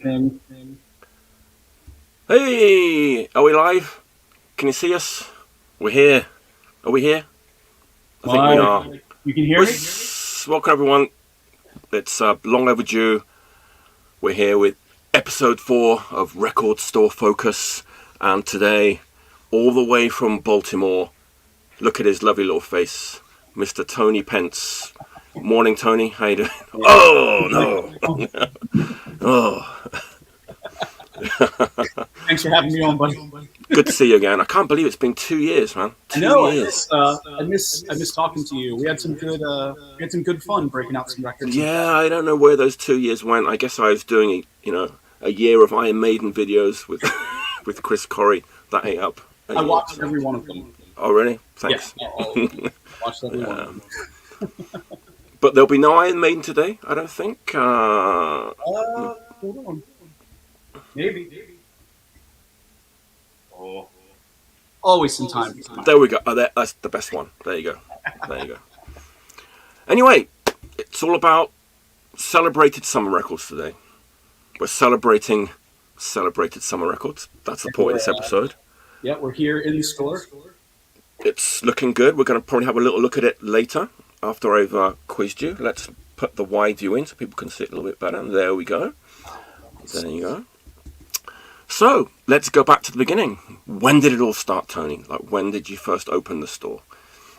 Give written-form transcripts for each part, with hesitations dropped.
thing. Hey, are we live? Can you see us? We're here. Are we here? I think we are. You can hear me? Welcome everyone. It's long overdue. We're here with episode 4 of Record Store Focus, and today, all the way from Baltimore, look at his lovely little face, Mr. Tony Pence. Morning, Tony. How you doing? Oh no! Oh. Thanks for having me on, buddy. Good to see you again. I can't believe it's been 2 years, man. 2 years. I miss talking to you. We had some good fun breaking out some records. Yeah, I don't know where those 2 years went. I guess I was doing a year of Iron Maiden videos with with Chris Corey. That ate up. I watched every one of them. Oh really? Thanks. Yeah, watched every one of them. But there'll be no Iron Maiden today, I don't think. Hold on. Maybe. Oh. Always some time. There we go. Oh, that's the best one. There you go. Anyway, it's all about celebrated summer records today. We're celebrating celebrated summer records. That's the point of this episode. Yeah, we're here in the store. It's looking good. We're going to probably have a little look at it later after I've quizzed you. Let's put the wide view in so people can see it a little bit better. There we go. There you go. So, let's go back to the beginning. When did it all start, Tony? Like, when did you first open the store?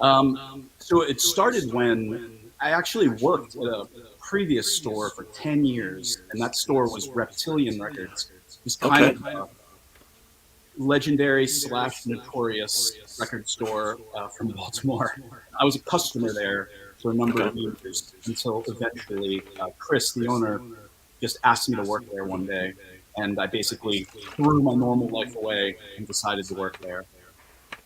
So it started when I actually worked at a previous store for 10 years, and that store was Reptilian Records. It was kind of a legendary / notorious record store from Baltimore. I was a customer there for a number of years until eventually Chris, the owner, just asked me to work there one day. And I basically threw my normal life away and decided to work there.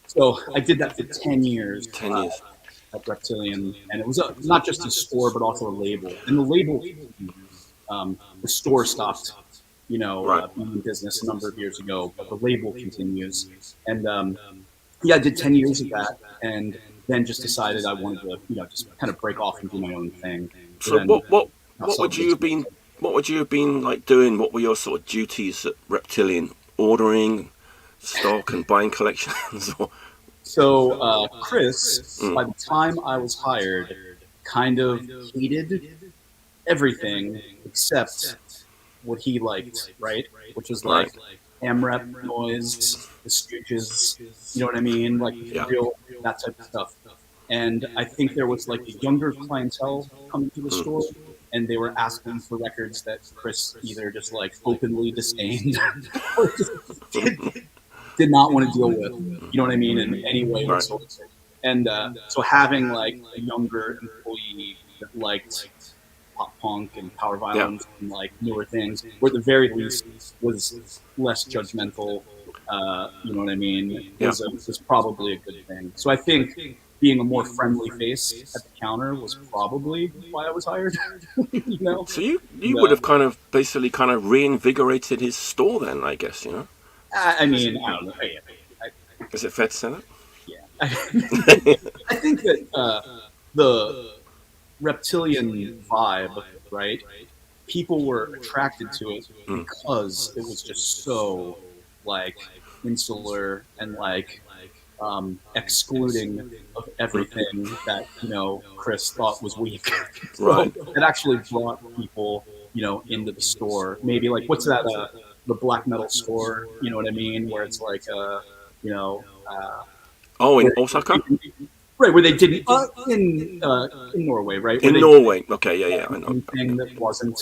So I did that for 10 years. 10 years. At Reptilian. And it was not just a store, but also a label. And the label, the store stopped, being in business a number of years ago, but the label continues. And I did 10 years of that. And then just decided I wanted to, just kind of break off and do my own thing. So then, what would you have been... What would you have been like doing? What were your sort of duties at Reptilian? Ordering stock and buying collections? So Chris, by the time I was hired, kind of hated everything except what he liked, right? Which was like AMREP noise, the Stooges, you know what I mean? Like real, that type of stuff. And I think there was like a younger clientele coming to the store. And they were asking for records that Chris either just like openly disdained or just did not want to deal with, you know what I mean, in any way whatsoever. And so having like a younger employee that liked pop punk and power violence and like newer things, or at the very least was less judgmental, you know what I mean, was probably a good thing. So I think being a more friendly face at the counter was probably why I was hired. So you would have kind of reinvigorated his store then, I guess, I mean, I don't know. Is it fair to say that? Yeah. I think that the Reptilian vibe, right? People were attracted to it because it was just so like insular and like excluding of everything that Chris thought was weak. So it actually brought people into the store. Maybe like what's that the black metal store, you know what I mean, where it's like in Osaka, right, where they didn't in Norway, right, in Norway. Okay, yeah, I know. Anything that wasn't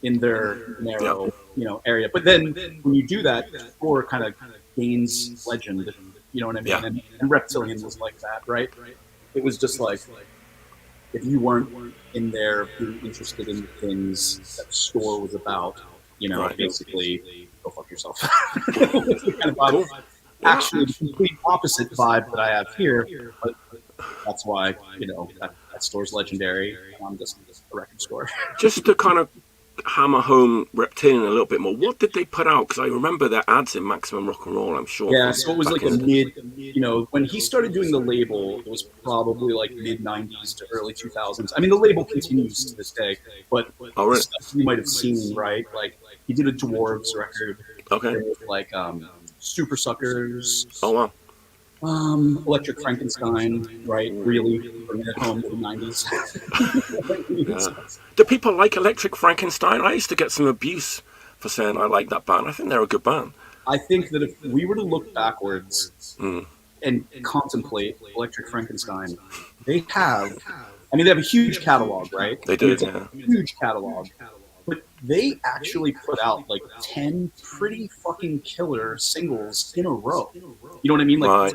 in their narrow area. But then when you do that, the store kind of gains legend. You know what I mean? Yeah. And Reptilian was like that, right? It was just like, if you weren't in there being interested in the things that the store was about, basically, go fuck yourself. Kind of vibe. Actually, the complete opposite vibe that I have here, but that's why, that store's legendary, and I'm just a record store. Just to kind of hammer home Reptilian a little bit more. What did they put out? Because I remember their ads in Maximum Rock and Roll. I'm sure Yeah, from so it was back like in a the day. mid, when he started doing the label, it was probably like mid 90s to early 2000s. I mean, the label continues to this day, but Oh, the really? stuff you might have seen, right? Like he did a Dwarves record. Okay. There was like Super Suckers, Oh, wow. Electric Frankenstein, right? Really bringing it home to the 90s. Yeah. Do people like Electric Frankenstein? I used to get some abuse for saying I like that band. I think they're a good band. I think that if we were to look backwards Mm. and contemplate Electric Frankenstein, they have, I mean, they have a huge catalog, right? They I mean, do, it's a yeah. huge catalog, but they actually put out like 10 pretty fucking killer singles in a row. You know what I mean? Right.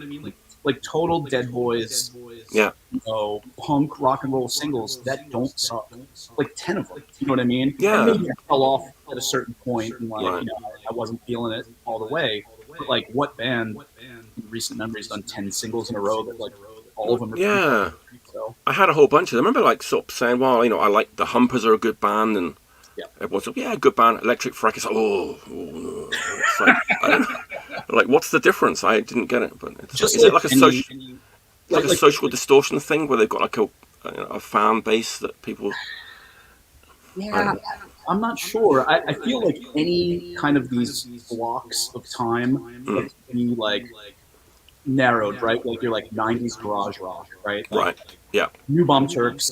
Like total Dead Boys, Yeah. punk rock and roll singles that don't suck. Like 10 of them. You know what I mean? And Yeah. maybe I fell off at a certain point and like, Right. I wasn't feeling it all the way. But like what band in recent memory has done 10 singles in a row that like all of them are pretty Yeah. so I had a whole bunch of them. I remember like sort of saying, well, I like the Humpers are a good band, and yeah. everyone's like, yeah, good band. Electric Frankenstein. Oh. It's like, I don't know. Like, what's the difference? I didn't get it. But it's like, Just is it like like a any social, like a social distortion thing where they've got like a fan base that people. yeah, I'm not sure. I feel like any kind of these blocks of time that Mm. can be like narrowed, right? Like you're like 90s garage rock, right? Like Right. Yeah. New Bomb Turks,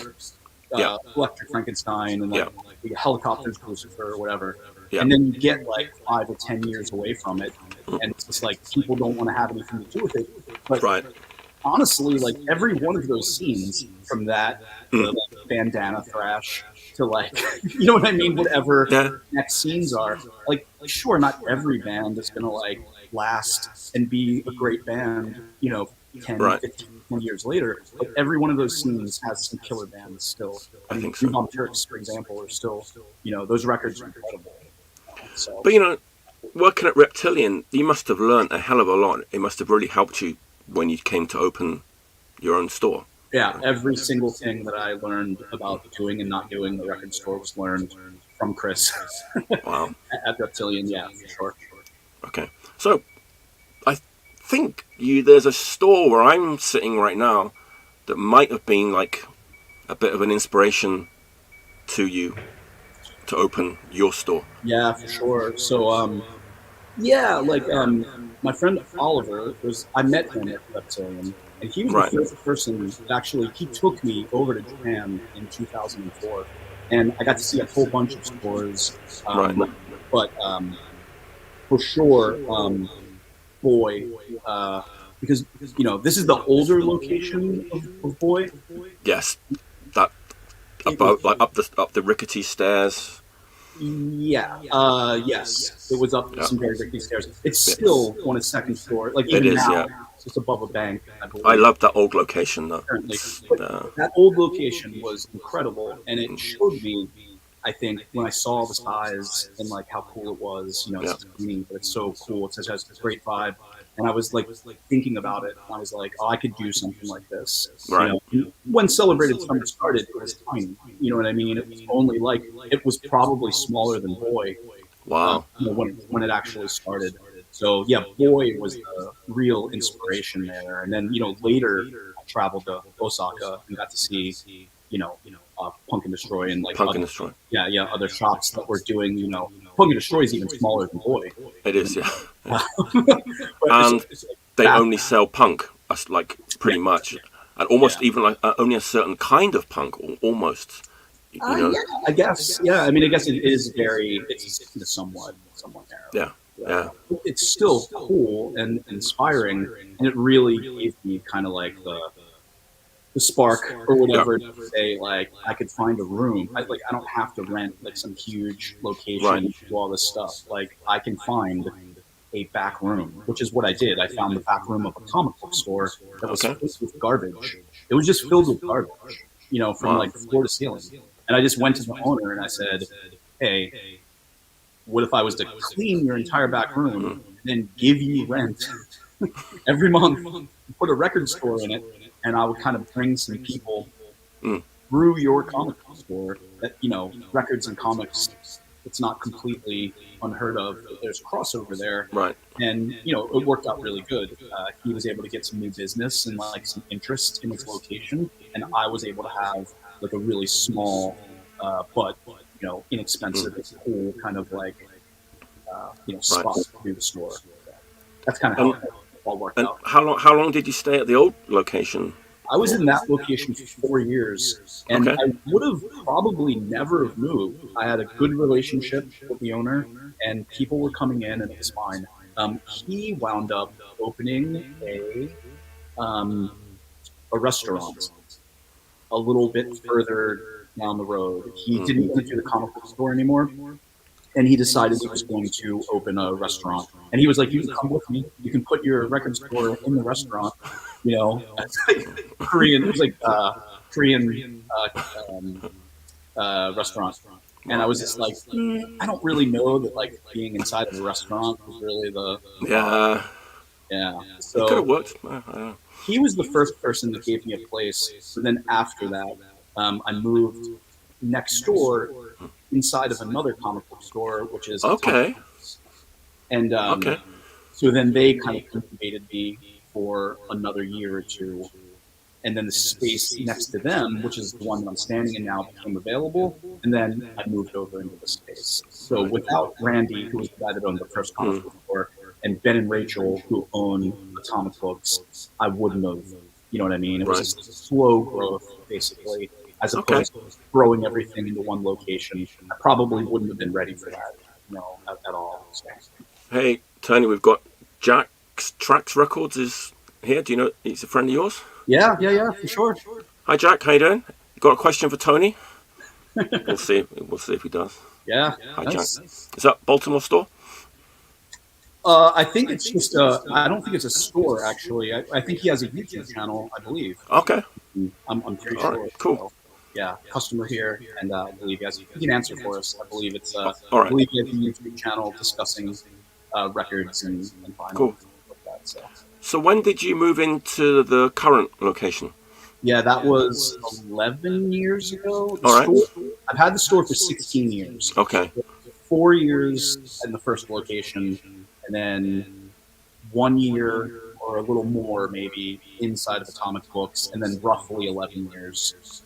Yeah. Electric Frankenstein, and like Yeah. the Helicopters, Lucifer, or whatever. Yeah. And then you get like 5 or 10 years away from it, and it's just like people don't want to have anything to do with it. But Right. honestly, like every one of those scenes, from that to Mm. like bandana thrash to like, you know what I mean, whatever Yeah. next scenes are, like sure, not every band is gonna like last and be a great band, 10, Right. 15, 20 years later, but every one of those scenes has some killer bands still. I I mean, think New so. Bomb Turks, for example, are still, those records are incredible. So But working at Reptilian, you must have learned a hell of a lot. It must have really helped you when you came to open your own store. yeah, every single thing that I learned about doing and not doing the record store was learned from Chris Wow. at Reptilian. Yeah, for sure. Okay. So I think there's a store where I'm sitting right now that might have been like a bit of an inspiration to you to open your store. Yeah, for sure. So, yeah, like my friend Oliver I met him at Reptilian, and he was the Right. first person that actually he took me over to Japan in 2004, and I got to see a whole bunch of stores. Right. But for sure, Boy, because this is the older location of Boy. Yes. That It was, above, like up the rickety stairs. yeah, yes, it was up Yeah. some very rickety stairs. It's Yeah. still on a second floor, like It even is. now, Yeah. it's just above a bank, I I believe. love that old location though. Currently, It's, but that old location was incredible, and it showed me. I think when I saw the size and like how cool it was, yeah. it's tiny, but it's so cool. It has a great vibe, and I was like thinking about it. And I was like, oh, I could do something like this. Right. When Celebrated Summer started, it was tiny. You know what I mean? It was only like it was probably smaller than Boy. Wow. When it actually started. So yeah, Boy was the real inspiration there. And then later I traveled to Osaka and got to see Punk and Destroy and like Punk and Destroy. other shops that were doing Punk and Destroy is even smaller than Boy. It is. Yeah. But And it's like they that- only sell punk, like pretty much, and almost even like only a certain kind of punk, almost. yeah, I guess. Yeah, I mean, I guess it is it's somewhat narrow. Yeah. Yeah. It's still cool and inspiring, and it really gave me kind of like the spark or whatever to say like I could find a room. I don't have to rent like some huge location Right. and do all this stuff. Like I can find a back room, which is what I did. I found the back room of a comic book store that was Okay. filled with garbage. It was just filled with garbage, from Wow. like floor to ceiling. And I just went to the owner and I said, "Hey, what if I was to clean your entire back room and then give you rent every month, put a record store in it, and I would kind of bring some people Mm. through your comic book store that, records and comics, it's not completely unheard of. There's crossover there. Right. And, it worked out really good. He was able to get some new business and like some interest in his location. And I was able to have like a really small, but, inexpensive, cool kind of like, Right. spot to do the store. So that's kind of how And it all worked and out. how long did you stay at the old location I was for? in that location for 4 years, and Okay. I would have probably never have moved. I had a good relationship with the owner, and people were coming in, and it was fine. He wound up opening um, a restaurant a little bit further down the road. He didn't want to do the comic book store anymore, and he decided he was going to open a restaurant. And he was like, "You can come with me. You can put your record store in the restaurant." It's like Korean. It was like Korean restaurant. And I was just like, I don't really know that like being inside of a restaurant was really the vibe. Yeah, Yeah. it could have So worked. I don't know. he was the first person that gave me a place. But then after that, I moved next door inside of another comic book store, which is Okay. and Okay. so then they kind of incubated me for another year or two. And then the space next to them, which is the one that I'm standing in now, became available. And then I moved over into the space. So Right. without Randy, who was the guy that owned the first comic book store, and Ben and Rachel, who own Atomic Books, I wouldn't have, you know what I mean? It was Right. just slow growth, basically, as Okay. opposed to throwing everything into one location. I probably wouldn't have been ready for that, at all. So. Hey, Tony, we've got Jack's Tracks Records is here. Do you know he's a friend of yours? Yeah, for sure. Hi, Jack. How you doing? You got a question for Tony? We'll see. We'll see if he does. Yeah, Hi, nice. Jack. Is that Baltimore store? I think it's just I don't think it's a store actually. I think he has a YouTube channel, I believe. Okay. I'm pretty All right. sure. Cool. So, yeah, customer here, and I believe he can answer for us. I believe it's All I right. believe he has a YouTube channel discussing records and vinyl Cool. and stuff like that. So So when did you move into the current location? yeah, that was 11 years ago. The All right. store I've had the store for 16 years. Okay. 4 years in the first location, and then 1 year or a little more maybe inside of Atomic Books, and then roughly 11 years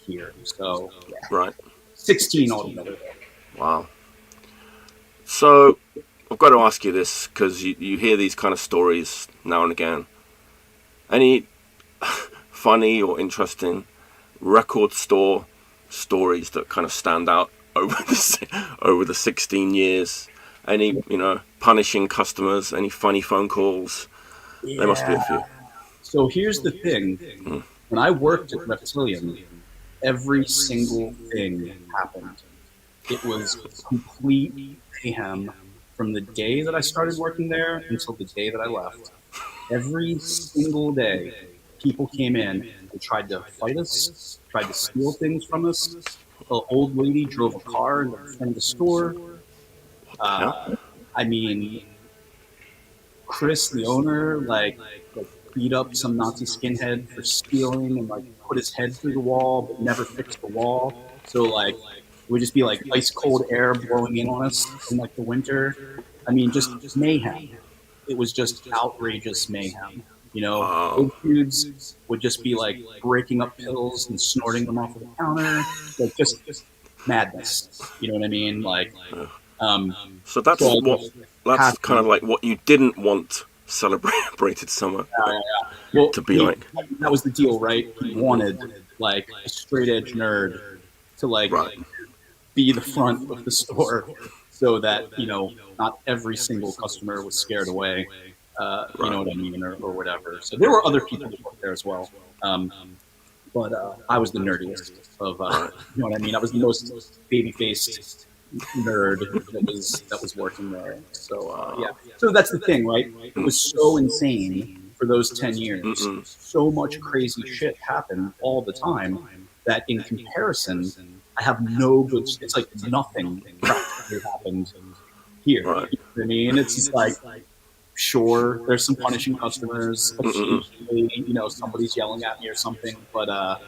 here. So yeah, Right. 16 altogether. Wow. So I've got to ask you this because you hear these kind of stories now and again. Any funny or interesting record store stories that kind of stand out over the 16 years? Any punishing customers? Any funny phone calls? Yeah. There must be a few. So here's the thing: when I worked at Reptilian, every single thing happened. It was complete mayhem from the day that I started working there until the day that I left. Every single day, people came in and tried to fight us, tried to steal things from us. An old lady drove a car into front of the store. What the hell? I mean, Chris, the owner, like beat up some Nazi skinhead for stealing and like put his head through the wall, but never fixed the wall. So like it would just be like ice cold air blowing in on us in like the winter. I mean, just mayhem. It was just outrageous mayhem. Wow. Those dudes would just be like breaking up pills and snorting them off of the counter, like just madness. You know what I mean? Like, So that's so what that's kind of like what you didn't want celebrated summer well, to be like. that was the deal, right? He wanted like a straight edge nerd to like Right. be the front of the store, so that not every single customer was scared away. You know what I mean, or whatever. So there were other people that worked there as well, but I was the nerdiest of. You know what I mean? I was the most baby faced nerd that was working there. So yeah. So that's the thing, right? It was so insane for those 10 years. So much crazy shit happened all the time that in comparison, I have no good. It's like nothing practically happened here. Right. You know what I mean? It's just like, sure, there's some punishing customers. Occasionally, somebody's yelling at me or something, but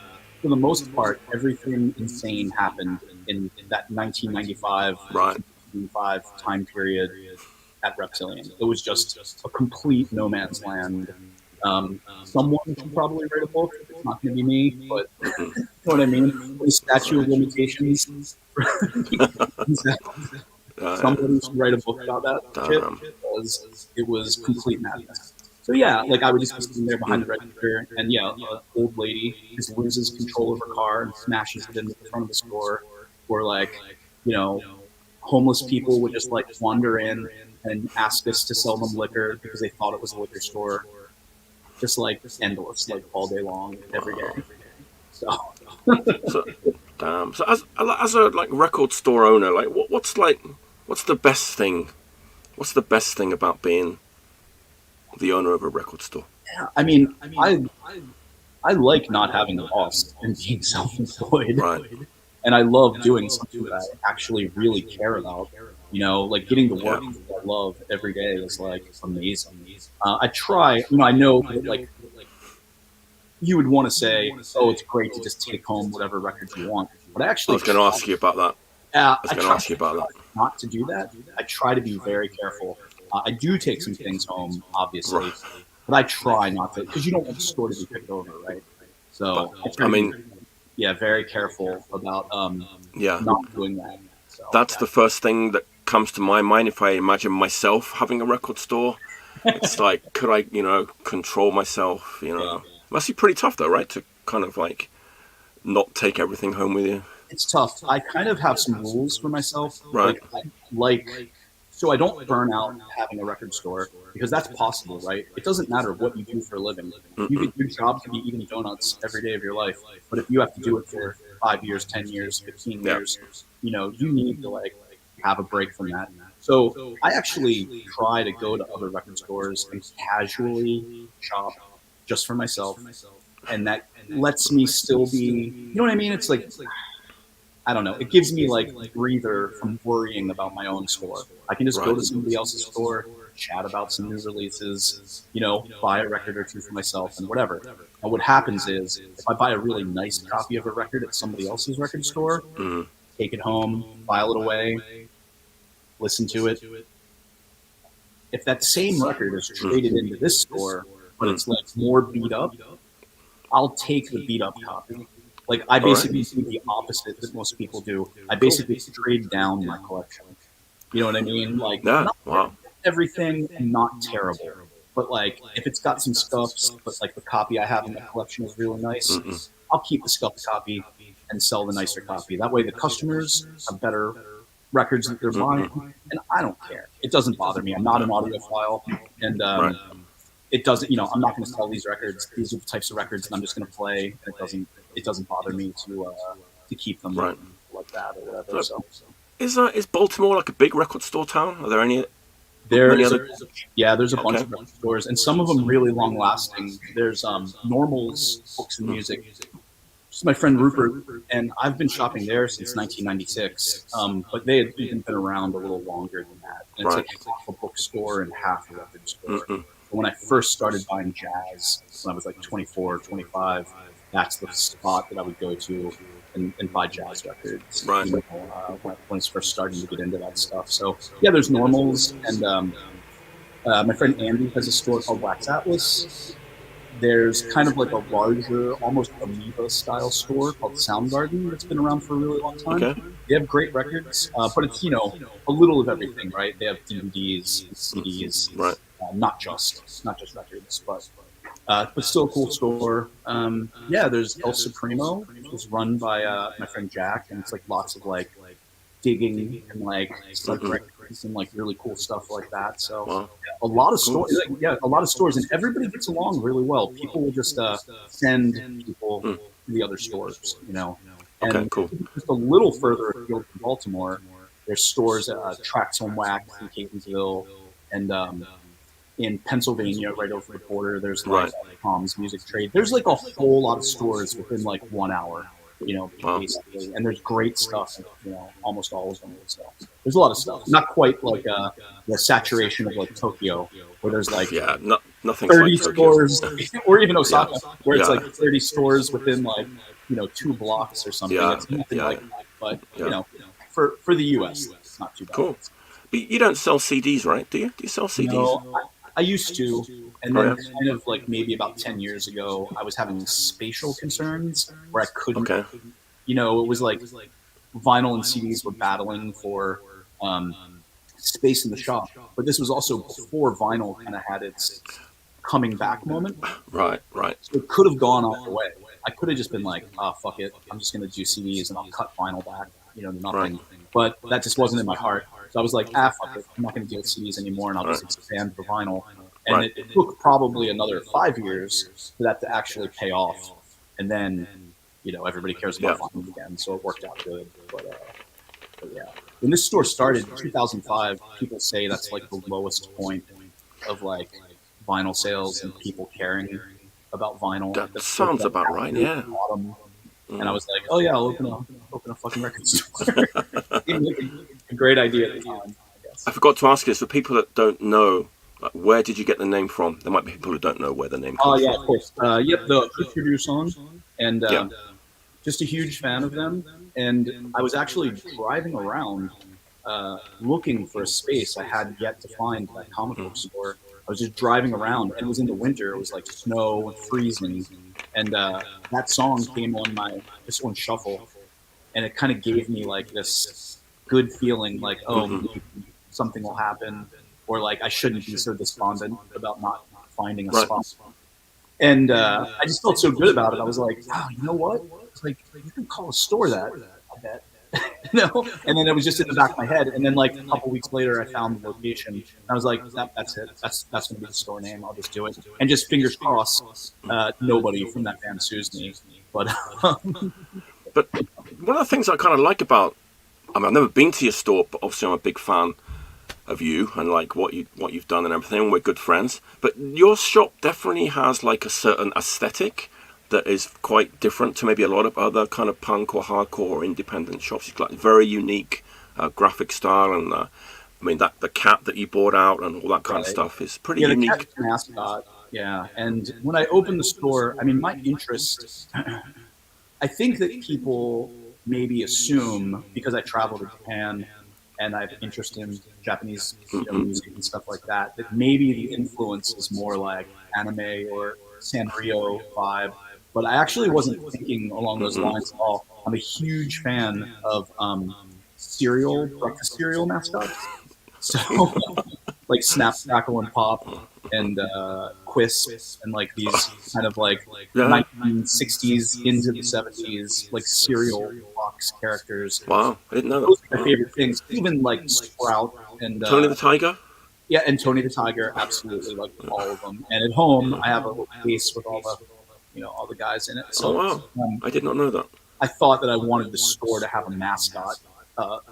for the most part, everything insane happened in that 1995 Right. to 1995 time period at Reptilian. It was just a complete no man's land. Someone should probably write a book. It's not going to be me, but Mm-hmm. you know what I mean? The statute Right. of limitations. Yeah. Somebody should write a book about that shit Damn. because it was complete madness. So yeah, like I would just be sitting there behind the register, and yeah, an old lady just loses control of her car and smashes it into the front of the store, or like, you know, homeless people would just like wander in and ask us to sell them liquor because they thought it was a liquor store, just like endless, like all day long, every Wow. day. So So, damn. So as a like record store owner, like what's the best thing? What's the best thing about being the owner of a record store? yeah, I mean, I like not having a boss and being self-employed. Right. And I love doing something that I actually really care about. You know, like getting to Yeah. work that I love every day is like amazing. I try, you know, I know that like you would want to say, oh, it's great to just take home whatever records you want, but I I actually was going to ask you about that. I was I going to try ask you about that. not to do that. I try to be very careful. I do take some things home, obviously, Right. but I try not to because you don't want the store to be picked over, right? But So I try I to be, mean, yeah, very careful about yeah, not doing that. So that's the first thing that comes to my mind if I imagine myself having a record store. It's like, could I, control myself? yeah, Must be pretty tough though, right? To kind of like not take everything home with you. it's tough. I kind of have some rules for myself, Right. like so I don't burn out having a record store because that's possible, right? It doesn't matter what you do for a living. Your job could be eating donuts every day of your life, but if you have to do it for 5 years, 10 years, 15 Yeah. years, you need to like have a break from that. So I actually try to go to other record stores and casually shop just for myself, and that lets me still be, you know what I mean? It's like I don't know. It gives me like a breather from worrying about my own store. I can just go Right. to somebody else's store, chat about some new releases, buy a record or two for myself and whatever. And what happens is if I buy a really nice copy of a record at somebody else's record store, Mm. take it home, file it away, listen to it. If that same record is traded into this store, but Mm. it's like more beat up, I'll take the beat up copy. Like I All right. basically do the opposite that most people do. I Cool. basically trade down my collection. You know what I mean? Like Yeah. not Wow. everything and not terrible. But like if it's got some scuffs, but like the copy I have in my collection is really nice, Mm-mm. I'll keep the scuffed copy and sell the nicer copy. That way the customers have better records that they're Mm-mm. buying, and I don't care. It doesn't bother me. I'm not an audiophile, and Right. it doesn't. I'm not going to sell these records. These are the types of records that I'm just going to play, and it doesn't bother me to keep them Right. like that or whatever. So, So is Baltimore like a big record store town? Are there there many is other? there's a bunch Okay. of record stores, and some of them really long lasting. There's Normal's Books and Music. This is my friend Rupert, and I've been shopping there since 1996. But they had even been around a little longer than that. And it's Right. like half a bookstore and half a record store. Mm-mm. But when I first started buying jazz, when I was like 24, 25, that's the spot that I would go to and buy jazz records. Right. When I was first starting to get into that stuff. So yeah, there's Normals, and my friend Andy has a store called Wax Atlas. There's kind of like a larger, almost amoeba style store called Soundgarden that's been around for a really long time. Okay. They have great records, but it's a little of everything, right? They have DVDs and CDs, Right. not just records, but still a cool store. Yeah, there's El Supremo, which is run by my friend Jack, and it's like lots of like digging and like psych records and like really cool stuff like that. So Wow. a lot of stores, a lot of stores, and everybody gets along really well. People will just send people to the other stores, Okay. And Cool. just a little further afield from Baltimore, there's stores at Tracks on Wax in Catonsville, and in Pennsylvania, right over the border, there's like Right. Tom's Music Trade. There's like a whole lot of stores within like 1 hour, Wow. basically, and there's great stuff, almost all of them. So there's a lot of stuff. Not quite like the saturation of like Tokyo, where there's like Yeah. Nothing 30 like Tokyo. stores, or even Osaka, where it's Yeah. like 30 stores within like 2 blocks or something. Yeah, It's nothing yeah, like that, but yeah. for the U.S., it's not too bad. Cool. But you don't sell CDs, right? Do you? Do you sell CDs? No, I used to, and Oh then yeah. kind of like maybe about 10 years ago, I was having spatial concerns where I couldn't, Okay. it was like vinyl and CDs were battling for um, space in the shop. But this was also before vinyl kind of had its coming back moment. Right. Right. So it could have gone either way. I could have just been like, oh, fuck it. I'm just going to do CDs and I'll cut vinyl back, to Right. nothing. But that just wasn't in my heart. So I was like, ah, fuck it. I'm not going to deal with CDs anymore and I'll Right. just expand the vinyl. And Right. it took probably another 5 years for that to actually pay off. And then, everybody cares Yeah. about vinyl again. So it worked out good. But yeah. When this store started in 2005, people say that's like the lowest point of like vinyl sales and people caring about vinyl. That That's like sounds the about right. absolute Yeah. bottom. And I was like, oh yeah, I'll open a fucking record store. Seemed like a great idea at the time, I I guess. forgot to ask this for people that don't know. Like, where did you get the name from? There might be people who don't know where the name Oh comes yeah, from. of course. Yep, the Chris Review song, and Yeah. just a huge fan of them. And I was actually driving around looking for a space I had yet to find that comic book store. I was just driving around, and it was in the winter. It was like snow and freezing, and that song came on just on shuffle, and it kind of gave me like this good feeling, like Hmm. maybe something will happen, or like I shouldn't be so despondent about not finding a Right. spot. And I just felt so good about it. I was like, wow, you know what? It's like you can call a store that. I bet. And then it was just in the back of my head. And then like a couple weeks later, I found the location. And I was like, that's it. That's going to be the store name. I'll just do it. And just fingers crossed, nobody from that band sues me. But But one of the things I kind of like about, I mean, I've never been to your store, but obviously I'm a big fan of you and like what you've done and everything. And we're good friends. But your shop definitely has like a certain aesthetic that is quite different to maybe a lot of other kind of punk or hardcore or independent shops. You've got very unique graphic style, and I mean that the cat that you bought out and all that kind of right. stuff is pretty Yeah, the cat's unique. mascot. Yeah. And when I opened the store, I mean, my interest, I think that people maybe assume because I travel to Japan and I have interest in Japanese music and stuff like that, that maybe the influence is more like anime or Sanrio vibe. But I actually wasn't thinking along those lines at all. I'm a huge fan of breakfast cereal mascots. So like Snap, Crackle, and Pop, and Quisp, and like these kind of like Yeah. 1960s into the 70s like cereal box characters. Wow, I didn't know that. Those are my Wow. favorite things. Even like Sprout and Tony the Tiger. yeah, and Tony the Tiger, absolutely like all of them. And at home, I have a little case with all the guys in it. Oh So wow, um, I did not know that. I thought that I wanted the store to have a mascot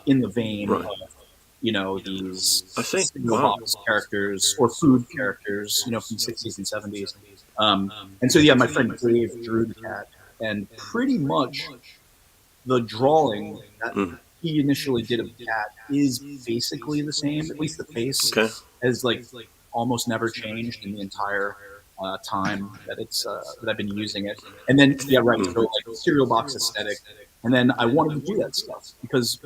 in the vein Right. of these I see. single Wow. box characters or food characters, from the 60s and 70s. And so, yeah, my friend Dave drew the cat, and pretty much the drawing that Mm. he initially did of the cat is basically the same, at least the face Okay. has like almost never changed in the entire time that that I've been using it. And then, yeah, right. So like cereal box aesthetic. And then I wanted to do that stuff because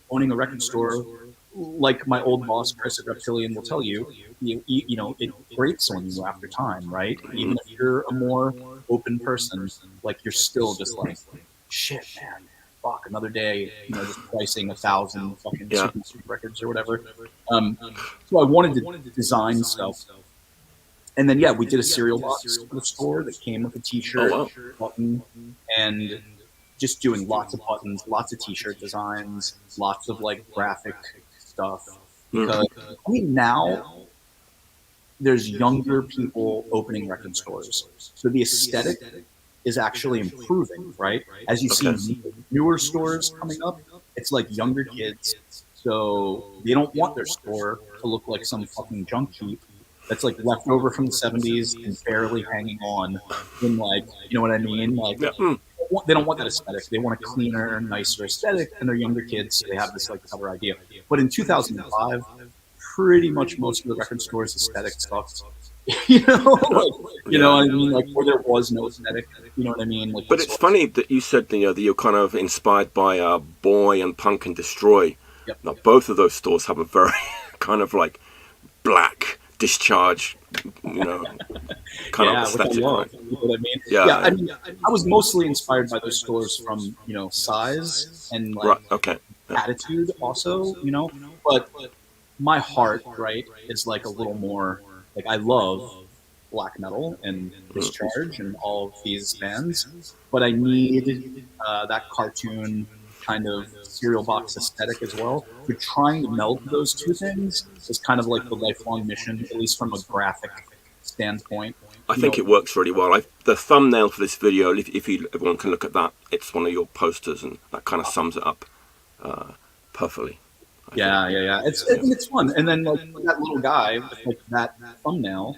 owning a record store, like my old boss Chris at Reptilian will tell you, it grates on you after time, right? Even if you're a more open person, like you're still just like, shit, man, fuck, another day, just pricing 1,000 fucking Yeah. Super records or whatever. So I wanted to design stuff. And then, yeah, we did a cereal box for the store that came with a T-shirt, Oh wow. button, and just doing lots of buttons, lots of T-shirt designs, lots of like graphic stuff. Because I mean, now there's younger people opening record stores, so the aesthetic is actually improving, right? As you see Okay. newer stores coming up, it's like younger kids, so they don't want their store to look like some fucking junk heap that's like left over from the 70s and barely hanging on in like, you know what I mean? Like Yeah. they don't want that aesthetic. They want a cleaner, nicer aesthetic, and they're younger kids, so they have this like cover idea. But in 2005, pretty much most of the record stores' aesthetic sucked. Like, Yeah. what I mean, like where there was no aesthetic, you know what I mean, like But with it's source. funny that you said, that you're kind of inspired by Boy and Punk and Destroy. Yep. Now, both of those stores have a very kind of like black discharge, kind of Yeah, which I aesthetic, love. right? You know what I mean? Yeah, Yeah, I yeah. mean, I was mostly inspired by those stores from size and like Right. Okay. Yeah. attitude, also. But my heart, right, is like a little more like I love black metal and Mm. Discharge and all of these bands, but I need that cartoon kind of cereal box aesthetic as well. So trying to meld those two things is kind of like the lifelong mission, at least from a graphic standpoint. I You know, think it works really well. The thumbnail for this video, if everyone can look at that, it's one of your posters, and that kind of sums it up perfectly. I think. yeah. Yeah. It's fun, and then like that little guy with like that thumbnail,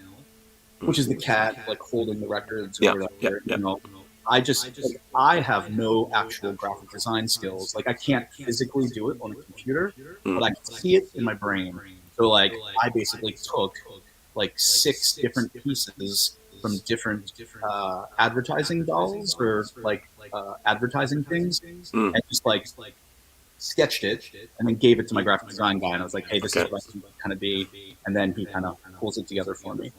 which is the cat like holding the records or Yeah. Yeah. whatever. Yeah. I just like, I have no actual graphic design skills. Like I can't physically do it on a computer, but Mm. I can see it in my brain. So like I basically took like six different pieces from different advertising dolls or like advertising things, Mm. and just like sketched it and then gave it to my graphic design guy, and I was like, hey, this is Okay. what I think it kind of be, and then he kind of pulls it together for me.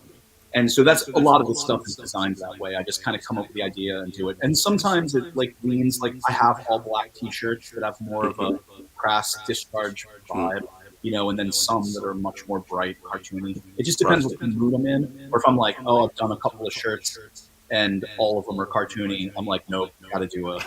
And so that's a lot of the stuff is designed that way. I just kind of come up with the idea and do it. And sometimes it like leans like I have all black T-shirts that have more of Mm-hmm. a crass Discharge Mm. vibe, and then some that are much more bright, cartoony. It just Right. depends what mood I'm in, or if I'm like, oh, I've done a couple of shirts and all of them are cartoony. I'm like, nope, got to do a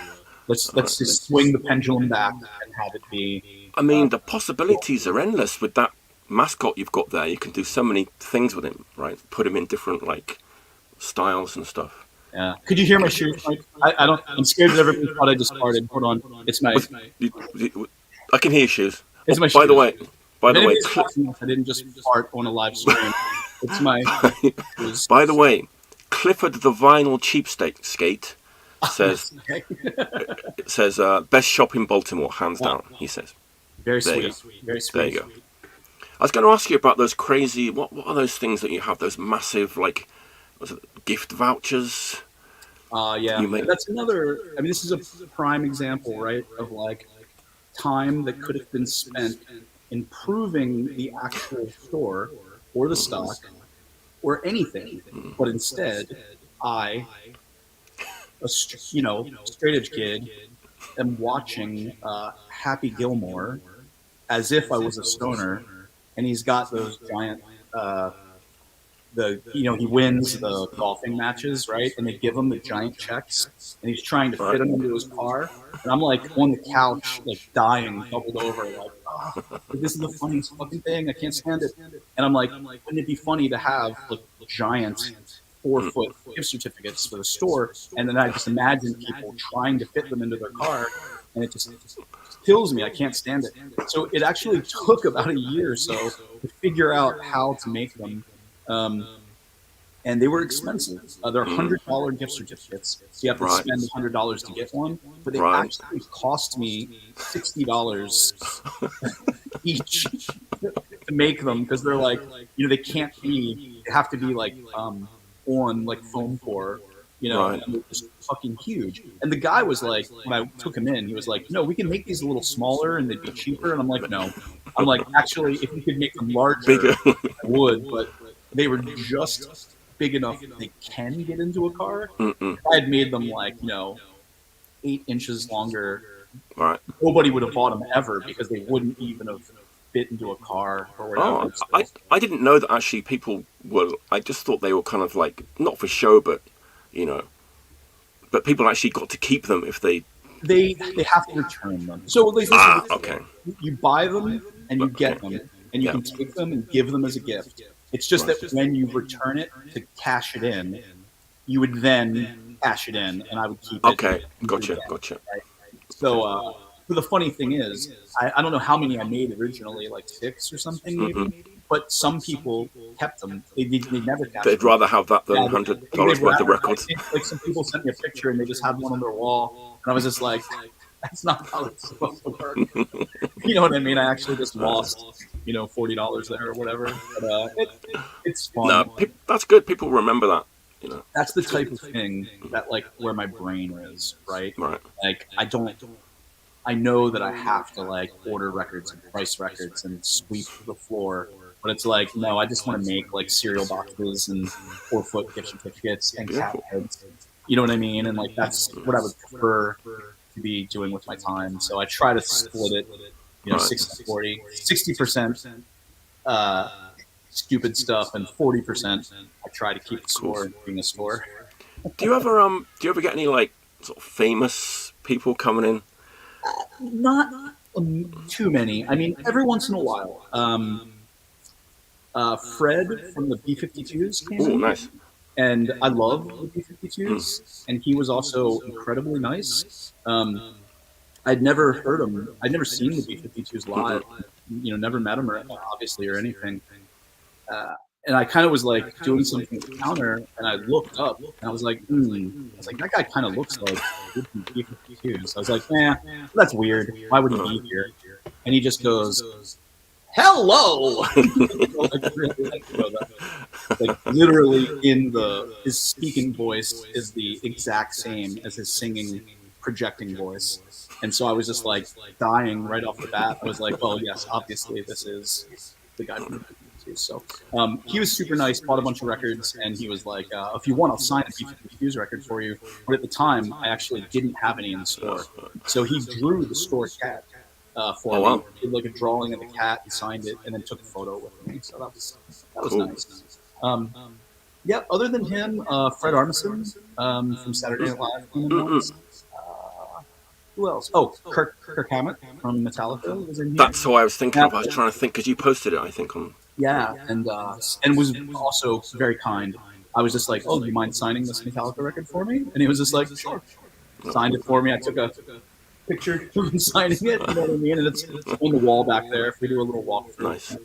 let's just swing the pendulum back and have it be. I mean, the possibilities are endless with that mascot you've got there. You can do so many things with him, right? Put him in different like styles and stuff. Yeah. Could you hear my shoes, Mike? I don't. I'm scared that everybody thought I just farted. Hold on. It's my. With, I can hear your shoes. It's Oh, my by the shoes. way, by If the way, anybody's watching this, I didn't just fart on a live stream. It's my shoes. by the way, Clifford the Vinyl Cheapskate skate says Okay. it says best shop in Baltimore, hands down. He says. Very There you sweet. Very There sweet. you go. I was going to ask you about those crazy. What are those things that you have? Those massive like, was it gift vouchers? Yeah. You make. That's another. I mean, this is a prime example, right, of like time that could have been spent improving the actual store or the stock or anything, but instead, I, straight edge kid, am watching Happy Gilmore as if I was a stoner, and he's got those giant. He wins the golfing matches, right? And they give him the giant checks, and he's trying to fit Right. them into his car. And I'm like on the couch, like dying, doubled over, like, oh, this is the funniest fucking thing. I can't stand it. And I'm like, wouldn't it be funny to have like giant 4-foot gift certificates for the store? And then I just imagine people trying to fit them into their car, and it just kills me. I can't stand it. So it actually took about a year or so to figure out how to make them. And they were expensive. They're $100 gift certificates. So you have to Right. spend $100 to get one. But they Right. actually cost me $60 each to make them, because they're like, they can't be. They have to be like on like foam core. Right. And they're just fucking huge. And the guy was like, when I took him in, he was like, no, we can make these a little smaller and they'd be cheaper. And I'm like, no. I'm like, actually, if you could make them larger, Bigger. I would. But they were just big enough that they can get into a car. If I had made them like, 8 inches longer, Right. nobody would have bought them ever, because they wouldn't even have fit into a car or whatever. Oh, I didn't know that actually people were. I just thought they were kind of like not for show, but but people actually got to keep them if they. They have to return them. So like, Okay. you buy them and you get them, and you Yeah. can take them and give them as a gift. It's just that when you return it to cash it in, you would then cash it in, and I would keep it. Okay. Gotcha. Right? So the funny thing is, I don't know how many I made originally, like 6 or something maybe. But some people kept them. They never cashed They'd them. rather have that than Yeah, $100 worth of records. Like some people sent me a picture and they just had one on their wall, and I was just like, that's not how it's supposed to work. You know what I mean? I actually just lost $40 there or whatever. But it's fun. No, that's good. People remember that. That's the It's good. type of thing that like where my brain is, right? Right. Like I know that I have to like order records and price records and sweep the floor, but it's like no, I just want to make like cereal boxes and 4-foot gift certificates and cat Beautiful. heads. You know what I mean? And like that's what I would prefer to be doing with my time. So I try to split it, Right. 60-40, 60% uh, stupid stuff and 40% I try to keep the Cool. score being a score. Do you ever get any like sort of famous people coming in? Not too many. I mean, every once in a while. Fred from the B-52s came Oh, in, nice. and I love the Mm. B-52s, and he was also incredibly nice. I'd never heard him. I'd never seen the B-52s live. Mm-mm. Never met him or obviously or anything. Uh, and I kind of was like doing something at the counter, and I looked up, and I was like, I was like, that guy kind of looks like B-52s. I was like, that's weird. Why would he be here? And he just goes, hello. Like literally in his speaking voice is the exact same as his singing projecting voice. And so I was just like dying right off the bat. I was like, well, yes, obviously this is the guy from the B-52s. So he was super nice, bought a bunch of records, and he was like, if you want, I'll sign a B-52s record for you. But at the time, I actually didn't have any in the store. So he drew the store cat for me. Wow. He did like a drawing of the cat and signed it, and then took a photo with me. So that was Cool. nice. Yeah. Other than him, Fred Armisen from Saturday Night Live came in once. Who else? Oh, Kirk Hammett from Metallica was in here. That's who I was thinking Yeah, of. I was trying to think because you posted it, I think, on. yeah, and was also very kind. I was just like, "Oh, do you mind signing this Metallica record for me?" And he was just like, "Sure." Signed it for me. I took a picture of him signing it. You know what I mean? And it's on the wall back there. If we do a little walkthrough, Nice.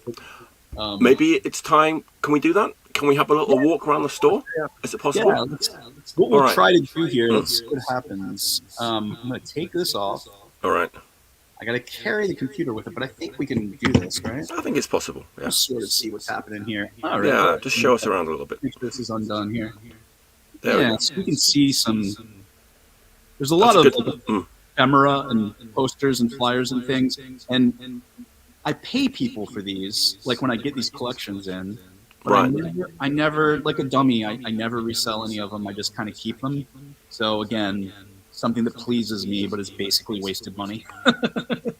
Yeah, Maybe it's time. Can we do that? Can we have a little walk around the store? Is it possible? what we'll All right. try to do here. Let's see what happens. I'm gonna take this off. All right. I gotta carry the computer with it, but I think we can do this, right? I think it's possible. Yeah. Just sort of see what's happening here. All right. Yeah. Just show us around a little bit. Make sure this is undone here. There we Yeah, go. so we can see some. There's a That's lot of good. ephemera and posters and flyers and things, and I pay people for these. Like when I get these collections in, but Right. I never like a dummy. I never resell any of them. I just kind of keep them. So again, something that pleases me, but is basically wasted money.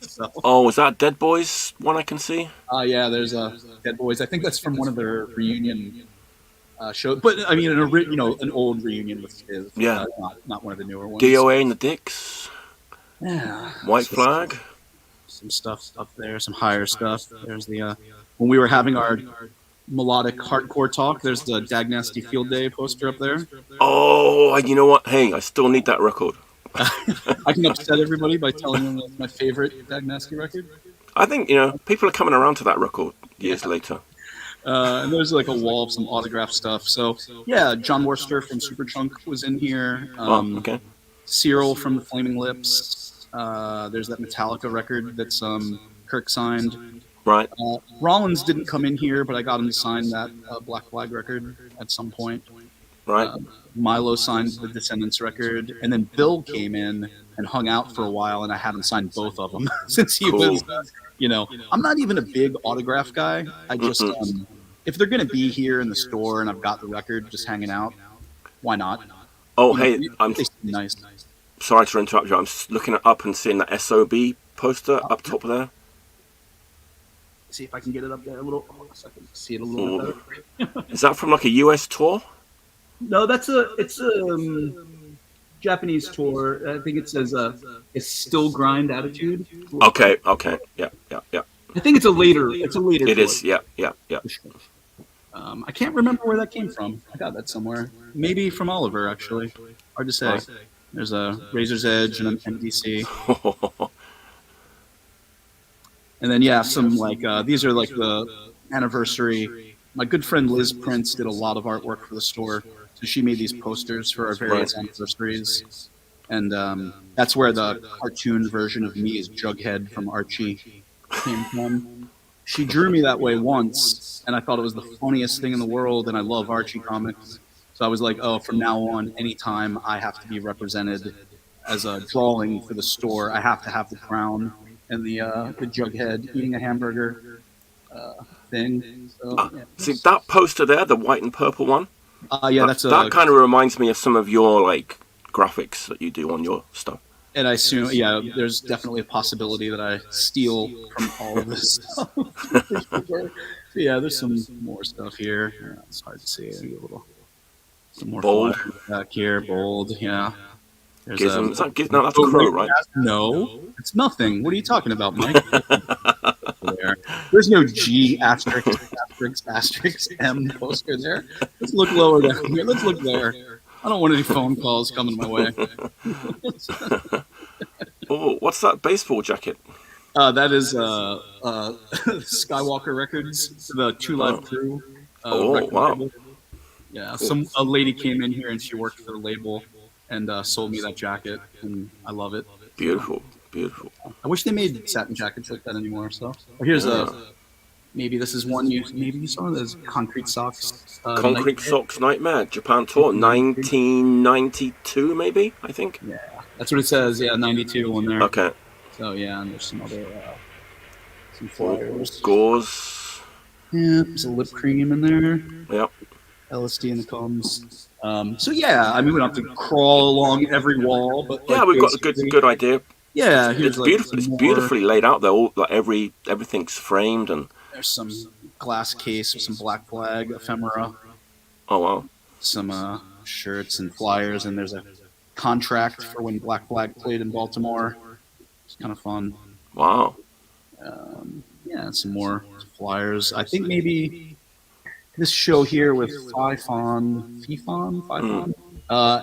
So, Oh, is that Dead Boys one I can see? yeah, there's a Dead Boys. I think that's from one of their reunion shows, but I mean, an old reunion with Steve. Yeah. Not one of the newer ones. DOA and the Dicks. Yeah, White so Flag. some stuff up there, some higher stuff. There's the when we were having our melodic hardcore talk. There's the Dag Nasty Field Day poster up there. Oh, you know what? Hey, I still need that record. I can upset everybody by telling them that's my favorite Dag Nasty record. I think people are coming around to that record years later. And there's like a wall of some autograph stuff. So yeah, John Worcester from Superchunk was in here. Okay. Cyril from the Flaming Lips. There's that Metallica record that's Kirk signed. Right. Rollins didn't come in here, but I got him to sign that Black Flag record at some point. Right. Milo signed the Descendants record, and then Bill came in and hung out for a while, and I had him sign both of them since he was, I'm not even a big autograph guy. I just, if they're going to be here in the store and I've got the record just hanging out, why not? Oh, hey, I'm They seem nice. sorry to interrupt you. I'm looking up and seeing that SOB poster up top there. See if I can get it up there a little. So I can see it a little bit better. Is that from like a US tour? No, it's a Japanese tour. I think it says it's still grind attitude. Okay. Yeah. I think it's a later. It's a later. It tour. is. Yeah. I can't remember where that came from. I got that somewhere. Maybe from Oliver, actually. Hard to say. There's a Razor's Edge and an MDC. And then, yeah, some like, these are like the anniversary. My good friend Liz Prince did a lot of artwork for the store. So she made these posters for our various anniversaries. And that's where the cartoon version of me as Jughead from Archie came from. she drew me that way once, and I thought it was the funniest thing in the world, and I love Archie comics. So I was like, oh, from now on, anytime I have to be represented as a drawing for the store, I have to have the crown and the Jughead eating a hamburger thing. So yeah, See that poster there, the white and purple one. yeah, that's that kind of reminds me of some of your like graphics that you do on your stuff. And I assume, yeah, there's definitely a possibility that I steal from all of this stuff. Yeah, there's some more stuff here. Yeah, it's hard to see. Maybe a little, some more Bold back here. Bold, yeah. There's Gizm. Is that Gizm? No, that's Crow, right? No, it's nothing. What are you talking about, Mike? There's no G asterisk asterisk asterisk M poster there. Let's look lower down here. Let's look there. I don't want any phone calls coming my way. Oh, what's that baseball jacket? That is Skywalker Records, the Two Live Crew. Wow! Label. Yeah, a lady came in here and she worked for the label and sold me that jacket, and I love it. Beautiful, beautiful. I wish they made satin jackets like that anymore. So here's maybe this is one you saw. There's Concrete Socks. Concrete Socks Nightmare Japan tour 1992 maybe, I think. Yeah, that's what it says. Yeah, 92 on there. Okay. So yeah, and there's some other some flyers. Gauze. Yeah, there's a lip cream in there. Yep. LSD in the combs. So yeah, I mean we don't have to crawl along every wall, but yeah, we've got a good idea. Yeah, it's beautiful. It's beautifully laid out. They're all like everything's framed, and there's some glass case with some Black Flag ephemera. Oh wow! Some shirts and flyers, and there's a contract for when Black Flag played in Baltimore. It's kind of fun. Wow. Yeah, some more flyers. I think maybe this show here with Fifon,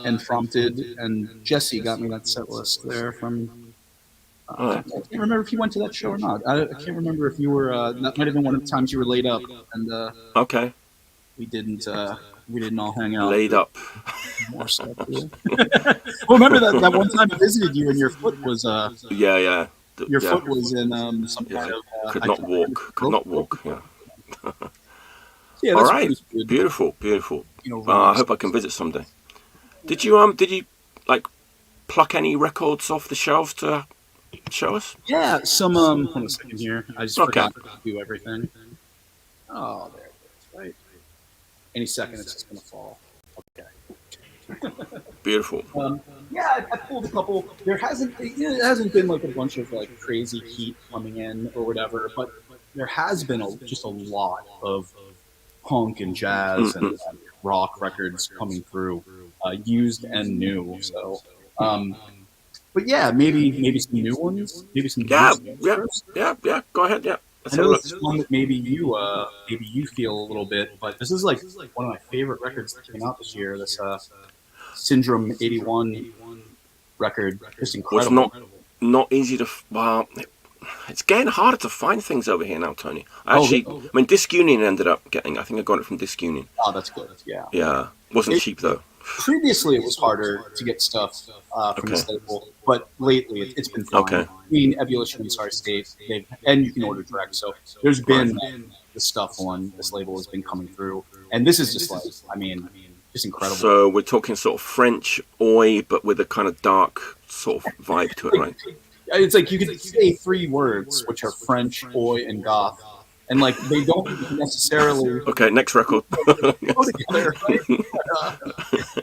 and Frompted, and Jesse got me that set list there from. I can't remember if you went to that show or not. I can't remember if you were. That might have been one of the times you were laid up, and okay, we didn't all hang out. Laid up. More stuff. Well, remember that one time I visited you, and your foot was yeah. Your foot was in some kind of. Could not walk. Yeah. Yeah. All right. Beautiful. I hope I can visit someday. Did you like pluck any records off the shelves to show us? Yeah, some hold on a second here. I just forgot to do everything. Oh, there it is, right? Any second it's just gonna fall. Okay. Beautiful. Yeah, I pulled a couple. There hasn't been like a bunch of like crazy heat coming in or whatever, but there has been just a lot of punk and jazz and rock records coming through, used and new. So, but yeah, maybe some new ones. Maybe some yeah. Go ahead. Yeah. I know this is one that maybe you feel a little bit, but this is like one of my favorite records that came out this year. This Syndrome '81 record, just incredible. Was not easy to. Well, it's getting harder to find things over here now, Tony. I mean, Disc Union ended up getting. I think I got it from Disc Union. Oh, that's good. Yeah. Yeah, wasn't cheap though. Previously, it was harder to get stuff from this label, but lately it's been fine. Okay. I mean, Ebullition and Sorry State, and you can order direct. So there's been the stuff on this label has been coming through, and this is just like, I mean, just incredible. So we're talking sort of French oi, but with a kind of dark sort of vibe to it, right? It's like you could say three words, which are French, oi, and goth. And like they don't necessarily. Okay, next record. Go together, right?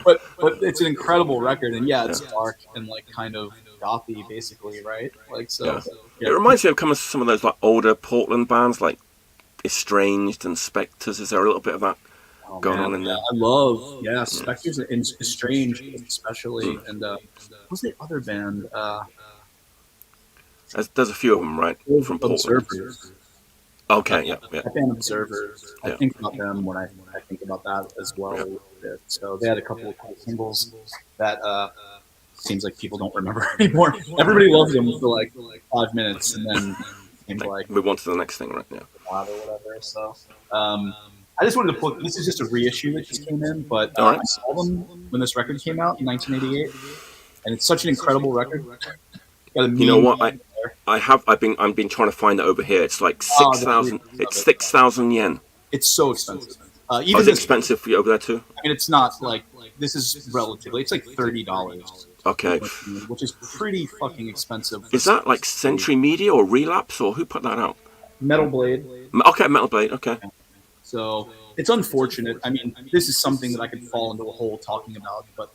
But it's an incredible record, and it's dark and like kind of gothy, basically, right? Like so. Yeah. It reminds me of some of those like older Portland bands, like Estranged and Spectres. Is there a little bit of that going on in there? I love Spectres and Estranged especially, and what's the other band? There's a few of them, right, from Portland. Observers. Okay, yeah. Band Observers. I think about them when I think about that as well. Yeah. So they had a couple of cool singles that seems like people don't remember anymore. Everybody loves them for like 5 minutes, and then seems like move on to the next thing, right? Yeah. Or whatever. So I just wanted to put. This is just a reissue that just came in, but I saw them when this record came out in 1988, and it's such an incredible record. You know what? I've been trying to find it over here. It's like Oh, six the thousand. reverb of It's it. 6,000 yen. It's so expensive. Oh, Even is it this, expensive for you over there too? I mean, it's not like this is relatively. It's like $30, Okay. which is pretty fucking expensive for Is that like Century Media or Relapse or who put that out? Metal Blade. Okay, Metal Blade. Okay. So it's unfortunate. I mean, this is something that I could fall into a hole talking about, but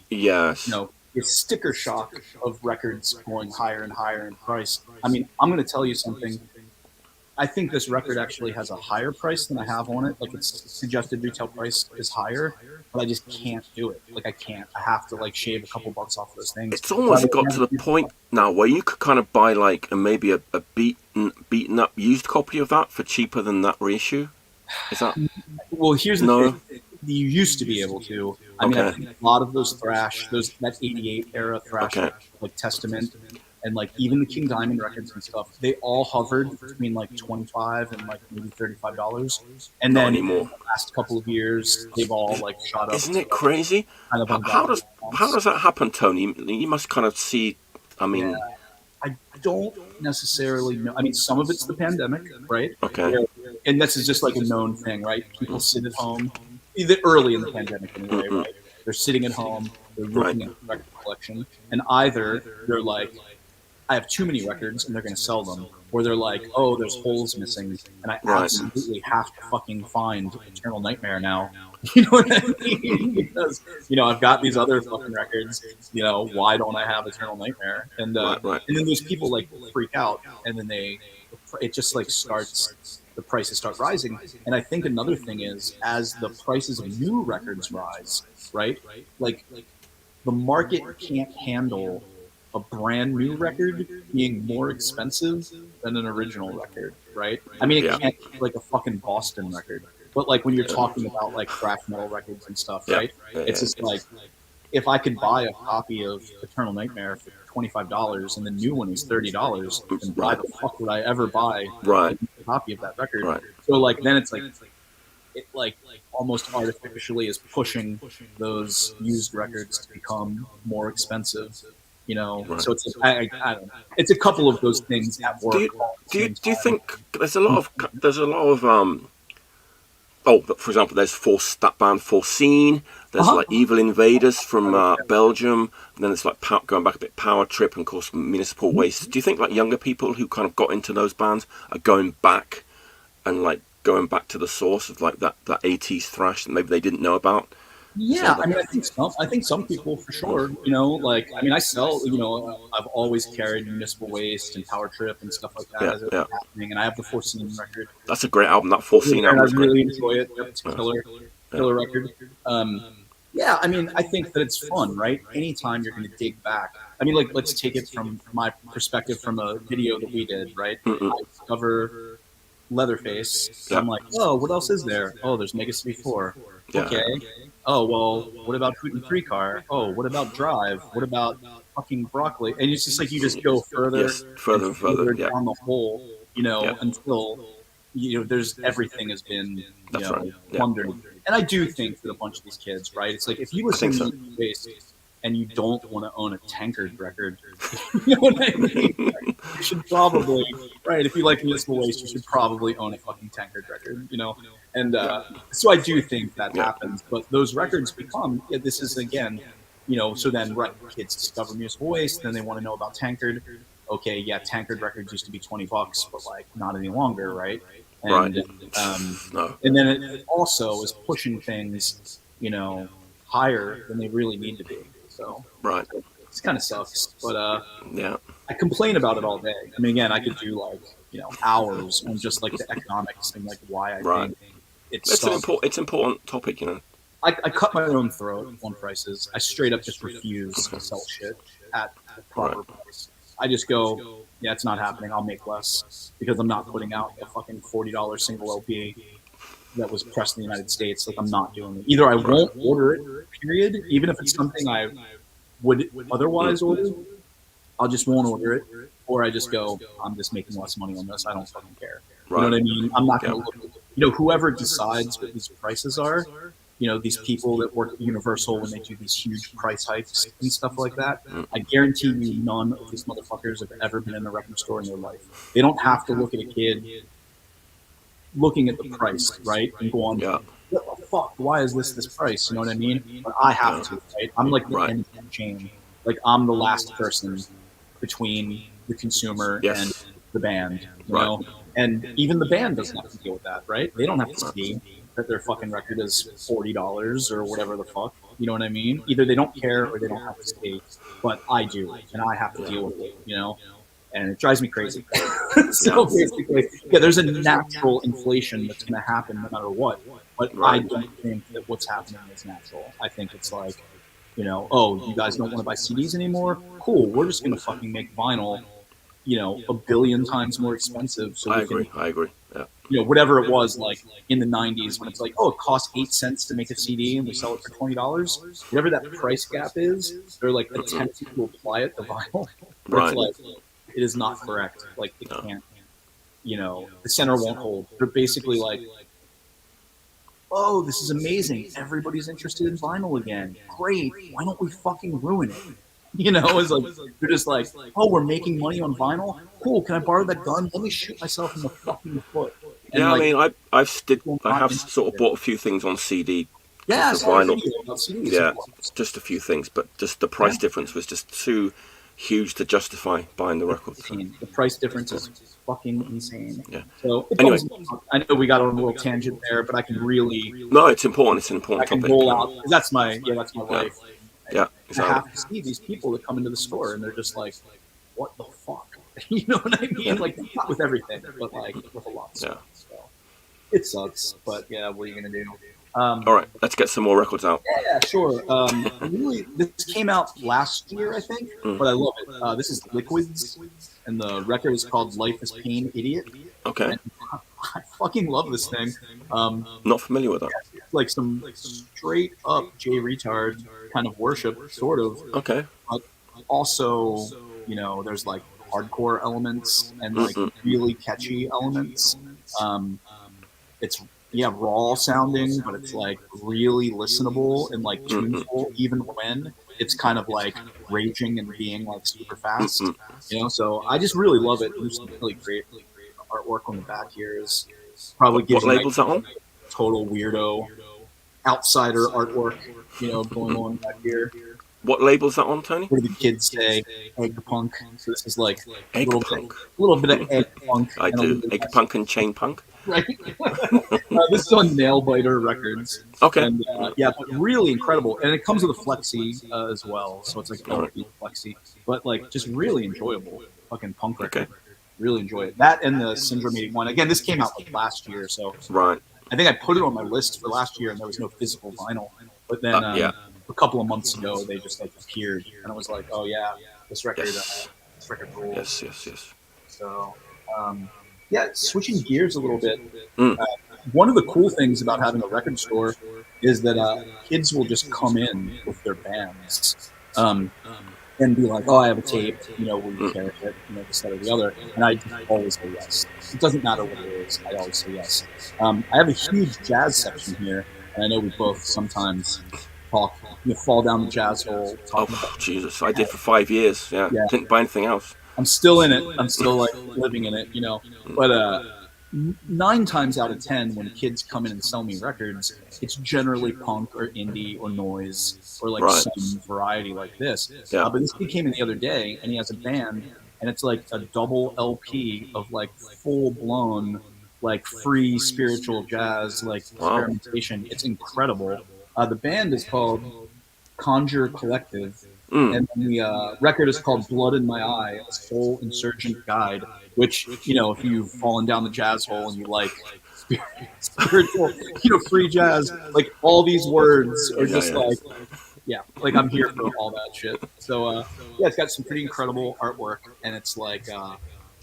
Yes. the sticker shock of records going higher and higher in price. I mean, I'm going to tell you something. I think this record actually has a higher price than I have on it. Like its suggested retail price is higher, but I just can't do it. Like I can't. I have to like shave a couple bucks off those things. It's almost got to the point now where you could kind of buy like maybe a beaten up used copy of that for cheaper than that reissue. Is that Well, here's the no? thing. You used to be able to. I mean, I Okay. think a lot of those thrash, that '88 era thrash, Okay. like Testament, and like even the King Diamond records and stuff, they all hovered between like 25 and like maybe $35, and Not then in anymore. the last couple of years, they've all like shot up Isn't to it crazy? kind of How ungodly how amounts. does that happen, Tony? You must kind of see. I Yeah, mean, I don't necessarily know. I mean, some of it's the pandemic, right? okay. Where, and this is just like a known thing, right? People sit at home, either early in the pandemic anyway, Mm-mm. right? They're sitting at home, they're Right. looking at the record collection, and either they're like, I have too many records and they're going to sell them, or they're like, oh, there's holes missing, and I Right. absolutely have to fucking find Eternal Nightmare now. You know what I mean? Because I've got these other fucking records. Why don't I have Eternal Nightmare? Right. Right. And then those people like freak out, and then it just like starts, the prices start rising. And I think another thing is, as the prices of new records rise, right? Like the market can't handle a brand new record being more expensive than an original record, right? I mean, it Yeah. can't be like a fucking Boston record, but like when you're talking about like thrash metal records and stuff, Yeah. right? Yeah. It's just like, if I could buy a copy of Eternal Nightmare for $25 and the new one is $30, then why Right. the fuck would I ever buy Right. a copy of that record? Right. So like then it's like it like almost artificially is pushing those used records to become more expensive. Right. So it's I don't know. It's a couple of those things at Do work you all at the same do you time. think there's a lot of oh, for example, there's that band Foreseen. There's Uh-huh. like Evil Invaders from Belgium. And then it's like going back a bit, Power Trip, and of course Municipal Waste. Do you think like younger people who kind of got into those bands are going back and like going back to the source of like that 80s thrash that maybe they didn't know about? So Yeah, I that, mean, I think some people for sure. Like, I mean, I sell. I've always carried Municipal Waste and Power Trip and stuff like that yeah, as it yeah, was happening, and I have the Foreseen record, that's a great album. That Foreseen and I album is great. really enjoy it. Yep, it's a Yeah, yeah, killer record. Yeah, I mean, I think that it's fun, right? Anytime you're going to dig back. I mean, like, let's take it from my perspective from a video that we did, right? Mm-mm. I discover Leatherface. And Yeah, I'm like, oh, what else is there? Oh, there's Mega City 4. yeah, Okay. Oh, well, what about Hoot and Three Car? Oh, what about Drive? What about fucking Broccoli? And it's just like you just go further yes, and further and further. further Yeah, down the hole, yeah, until there's everything has been that's right. Yeah, plundered. And I do think that a bunch of these kids, right? It's like if you I listen think so. to Waste and you don't want to own a Tankard record, you know what I mean? You should probably, right? If you like Municipal Waste, you should probably own a fucking Tankard record. And Yeah, so I do think that yeah, happens. But those records become, this is again, so then, right, kids discover Municipal Waste, then they want to know about Tankard. Okay, yeah, Tankard records used to be $20, but like not any longer, right? right. And No, and then it also is pushing things, higher than they really need to be. So right. it kind of sucks, but Yeah, I complain about it all day. I mean, again, I could do like hours on just like the economics and like why I right. think it It's sucks. it's important topic, you know. I cut my own throat on prices. I straight up just refuse to sell shit at the proper Right. price. I just go, yeah, it's not happening. I'll make less because I'm not putting out a fucking $40 single LP that was pressed in the United States. Like I'm not doing it. Either I won't order it, period, even if it's something I would otherwise order. I'll just won't order it, or I just go, I'm just making less money on this. I don't fucking care. You know Right. what I mean? I'm not Yeah. going to look. Whoever decides what these prices are, these people that work at Universal when they do these huge price hikes and stuff like that. I guarantee you none of these motherfuckers have ever been in a record store in their life. They don't have to look at a kid looking at the price, right? And go on, Yeah. what the fuck? Why is this price? You know what I mean? But I have to, right? I'm like the end of the chain. Like I'm the last person between the consumer and the band, you know? And even the band doesn't have to deal with that, right? They don't have to see that their fucking record is $40 or whatever the fuck. You know what I mean? Either they don't care or they don't have to see. But I do, and I have to deal with it, and it drives me crazy. So basically, there's a natural inflation that's going to happen no matter what. But I don't think that what's happening is natural. I think it's like, oh, you guys don't want to buy CDs anymore? Cool, we're just going to fucking make vinyl, a billion times more expensive. So I agree. Yeah. Whatever it was like in the 90s when it's like, oh, it costs 8 cents to make a CD and we sell it for $20. Whatever that price gap is, they're like attempting to apply it to vinyl. It's like, it is not correct. Like it can't, the center won't hold. They're basically like, oh, this is amazing. Everybody's interested in vinyl again. Great. Why don't we fucking ruin it? It's like they're just like, oh, we're making money on vinyl. Cool. Can I borrow that gun? Let me shoot myself in the fucking foot. And I mean, I have sort of bought a few things on CD. Yeah, vinyl. CDs, yeah, just a few things, but just the price difference was just too huge to justify buying the record. So. The price difference is fucking insane. Yeah. So anyway, I know we got on a little tangent there, but I can really it's important. It's an important topic. Roll out. That's my life. Yeah, exactly. I have to see these people that come into the store and they're just like, what the fuck? You know what I mean? Like not with everything, but like with a lot of stuff. So it sucks, but yeah, what are you gonna do? All right, let's get some more records out. Yeah, sure. Really, this came out last year, I think, but I love it. This is Liquids, and the record is called "Life Is Pain, Idiot." Okay. And I fucking love this thing. Not familiar with that. Like some straight up J retard kind of worship, sort of. Okay. But also, there's like hardcore elements and like really catchy elements. It's raw sounding, but it's like really listenable and like tuneful, even when it's kind of like raging and being like super fast. So I just really love it. There's some really great artwork on the back here. Is probably what label's that on? Total weirdo outsider artwork, going on back here. What label's that on, Tony? What do the kids say? Egg punk. So this is like egg punk. A little bit of egg punk. I do. Egg punk and chain punk. Right. This is on Nailbiter Records. Okay. And, but really incredible. And it comes with a flexi as well. So it's like LP flexi. But like just really enjoyable fucking punk record. Okay. Really enjoy it. That and the Syndrome 81. Again, this came out like last year. So I think I put it on my list for last year and there was no physical vinyl. But then a couple of months ago they just like appeared and I was like, oh yeah, this record rules. Yes. So switching gears a little bit. One of the cool things about having a record store is that kids will just come in with their bands and be like, oh, I have a tape, will you carry it, this, that, or the other. And I always say yes. It doesn't matter what it is. I always say yes. I have a huge jazz section here, and I know we both sometimes talk, fall down the jazz hole. Jesus. I did for 5 years. Yeah. Didn't buy anything else. I'm still in it. I'm still like living in it, But 9 times out of 10, when kids come in and sell me records, it's generally punk or indie or noise or like some variety like this. Yeah. But this kid came in the other day and he has a band and it's like a double LP of like full blown like free spiritual jazz, like experimentation. It's incredible. The band is called Conjure Collective. And the record is called Blood in My Eye, a Soul Insurgent Guide, which, if you've fallen down the jazz hole and you like spiritual, free jazz, like all these words are just like I'm here for all that shit. So, it's got some pretty incredible artwork and it's like,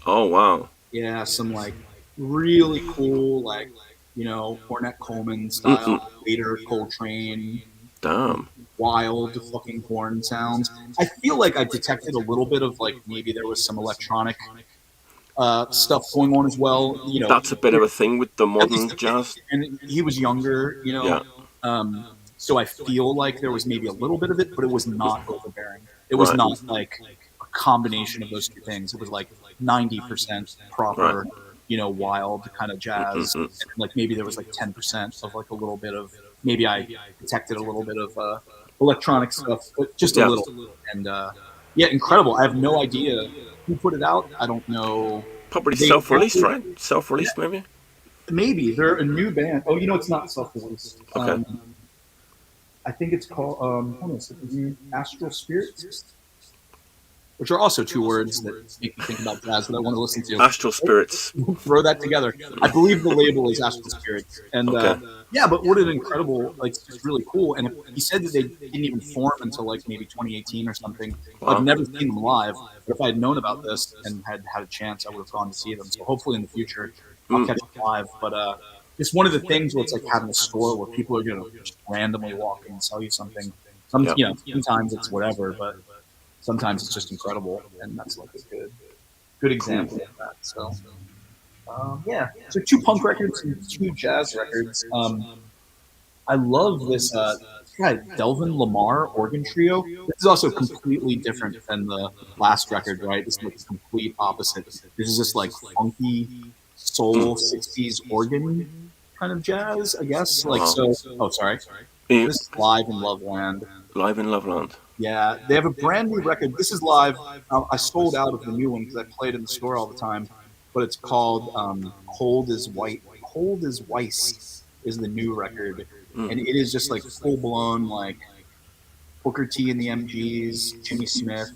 oh, wow. Yeah, some like really cool, like, Ornette Coleman style, later Coltrane. Damn. Wild fucking horn sounds. I feel like I detected a little bit of like maybe there was some electronic stuff going on as well. That's a bit of a thing with the modern jazz. And he was younger, Yeah. So I feel like there was maybe a little bit of it, but it was not overbearing. It was Right. not like a combination of those two things. It was like 90% Right. proper, wild kind of jazz, and like maybe there was like 10% of like a little bit of maybe I detected a little bit of electronic stuff, but just a Yeah. little. And yeah, incredible. I have no idea who put it out. I don't know. Probably They self-released, actually, right? Self-released, maybe. maybe they're a new band. Oh, it's not self-released. Okay. I think it's called hold on a second, Astral Spirits, which are also two words that make me think about jazz that I want to listen to. Astral Spirits. Throw that together. I believe the label is Astral Spirits, and Okay. yeah, but what an incredible, like, it's just really cool. And he said that they didn't even form until like maybe 2018 or something. So I've Wow. never seen them live, but if I had known about this and had a chance, I would have gone to see them. So hopefully in the future I'll catch them live. But it's one of the things where it's like having a store where people are going to just randomly walk in and sell you something. Yeah. Sometimes it's whatever, but sometimes it's just incredible, and that's like a good example of that. So yeah, so two punk records and two jazz records. I love this guy Delvin Lamar organ trio. This is also completely different than the last record, right? This is like a complete opposite. This is just like funky soul '60s organ kind of jazz, I guess. Like Wow. so. Oh, sorry. This is live in Loveland. Live in Loveland. Yeah, they have a brand new record. This is live. I sold out of the new one because I play it in the store all the time. But it's called "Cold as White." "Cold as Weiss" is the new record, and it is just like full blown like Booker T and the MGs, Jimmy Smith.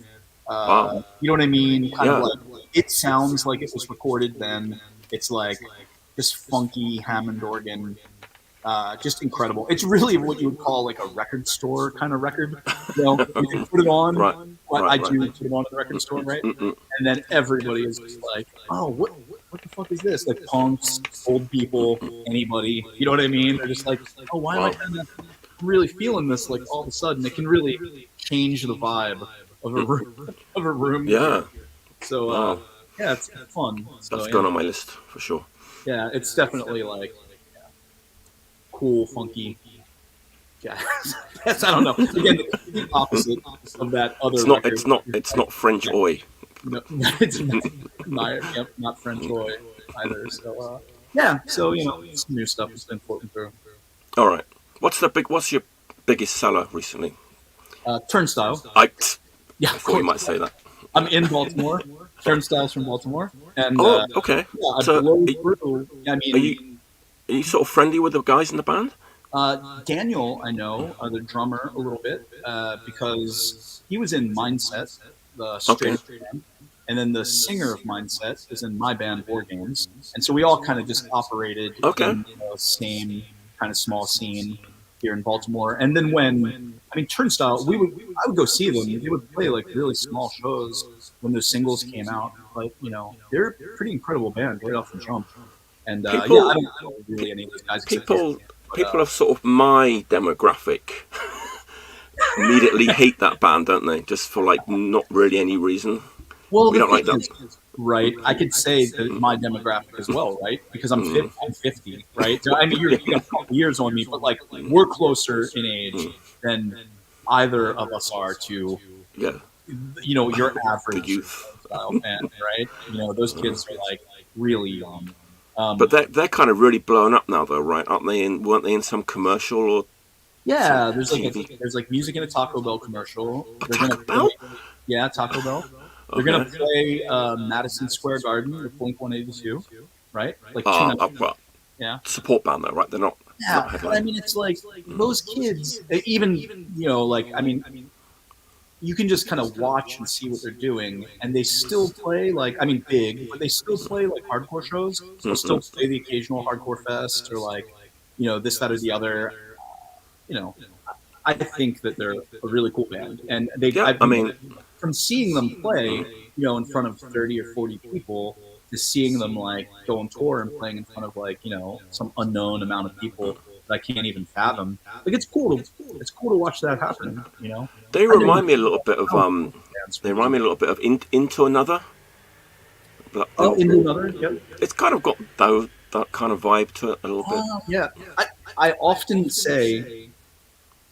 Wow. You know what I mean? Kind of Yeah. like it sounds like it was recorded then. It's like just funky Hammond organ. Just incredible. It's really what you would call like a record store kind of record. You can put it on, Right. but Right. I Right. do put it on the record store, right? And then everybody is just like, "Oh, what the fuck is this?" Like punks, old people, anybody. You know what I mean? They're just like, "Oh, why am I Wow. kind of really feeling this?" Like all of a sudden, it can really change the vibe of a room. Of a room. Yeah. So Wow. yeah, it's fun. So That's yeah, gone on my list for sure. yeah, it's definitely like cool, funky jazz. Yes, I don't know. Again, the complete opposite of that other It's not. record. It's not. It's not French oi. No, it's not French Roy either. So yeah, so some new stuff has been floating through. All right. What's your biggest seller recently? Turnstile. I Yeah, I of thought you course. might say that. I'm in Baltimore. Turnstile's from Baltimore, and Oh, okay. yeah, I So, blow through. I mean, are you sort of friendly with the guys in the band? Daniel, I know, the drummer, a little bit because he was in Mindset, the straight Okay. up band, and then the singer of Mindset is in my band, War Games, and so we all kind of just operated Okay. in the same kind of small scene here in Baltimore. And then when Turnstile, I would go see them. They would play like really small shows when those singles came out, but they're a pretty incredible band right off the jump. And yeah, People- I don't know really any of those guys. except People but, people of sort of my demographic immediately hate that band, don't they? Just for like not really any reason. well, We the don't like thing that. is, right? I could say that my demographic as well, right? Because I'm 50, right? So, I mean, you got a couple years on me, but like we're closer in age than either of us are to Yeah. your average The youth. style fan, right? Those kids are like really young. But they're kind of really blown up now, though, right? Aren't they? Weren't they in some commercial or Yeah, there's like TV? there's like music in a Taco Bell commercial. They're Taco gonna Bell? play, yeah, Taco Bell. They're gonna Okay. play Madison Square Garden with Blink 182, right? Like two nights. Well, Yeah, support band though, right? They're not. yeah. Not But, headline. it's like those kids, even like you can just kind of watch and see what they're doing, and they still play like big, but they still play like hardcore shows. They'll still play the occasional hardcore fest or like this, that, or the other. You know, I think that they're a really cool band, and Yeah, I mean, from seeing them play, in front of 30 or 40 people, to seeing them like go on tour and playing in front of like some unknown amount of people that I can't even fathom. Like it's cool to watch that happen. they remind me a little bit of They remind me a little bit of Into Another. Into Another. Yep. It's kind of got that kind of vibe to it a little bit. Yeah, I often say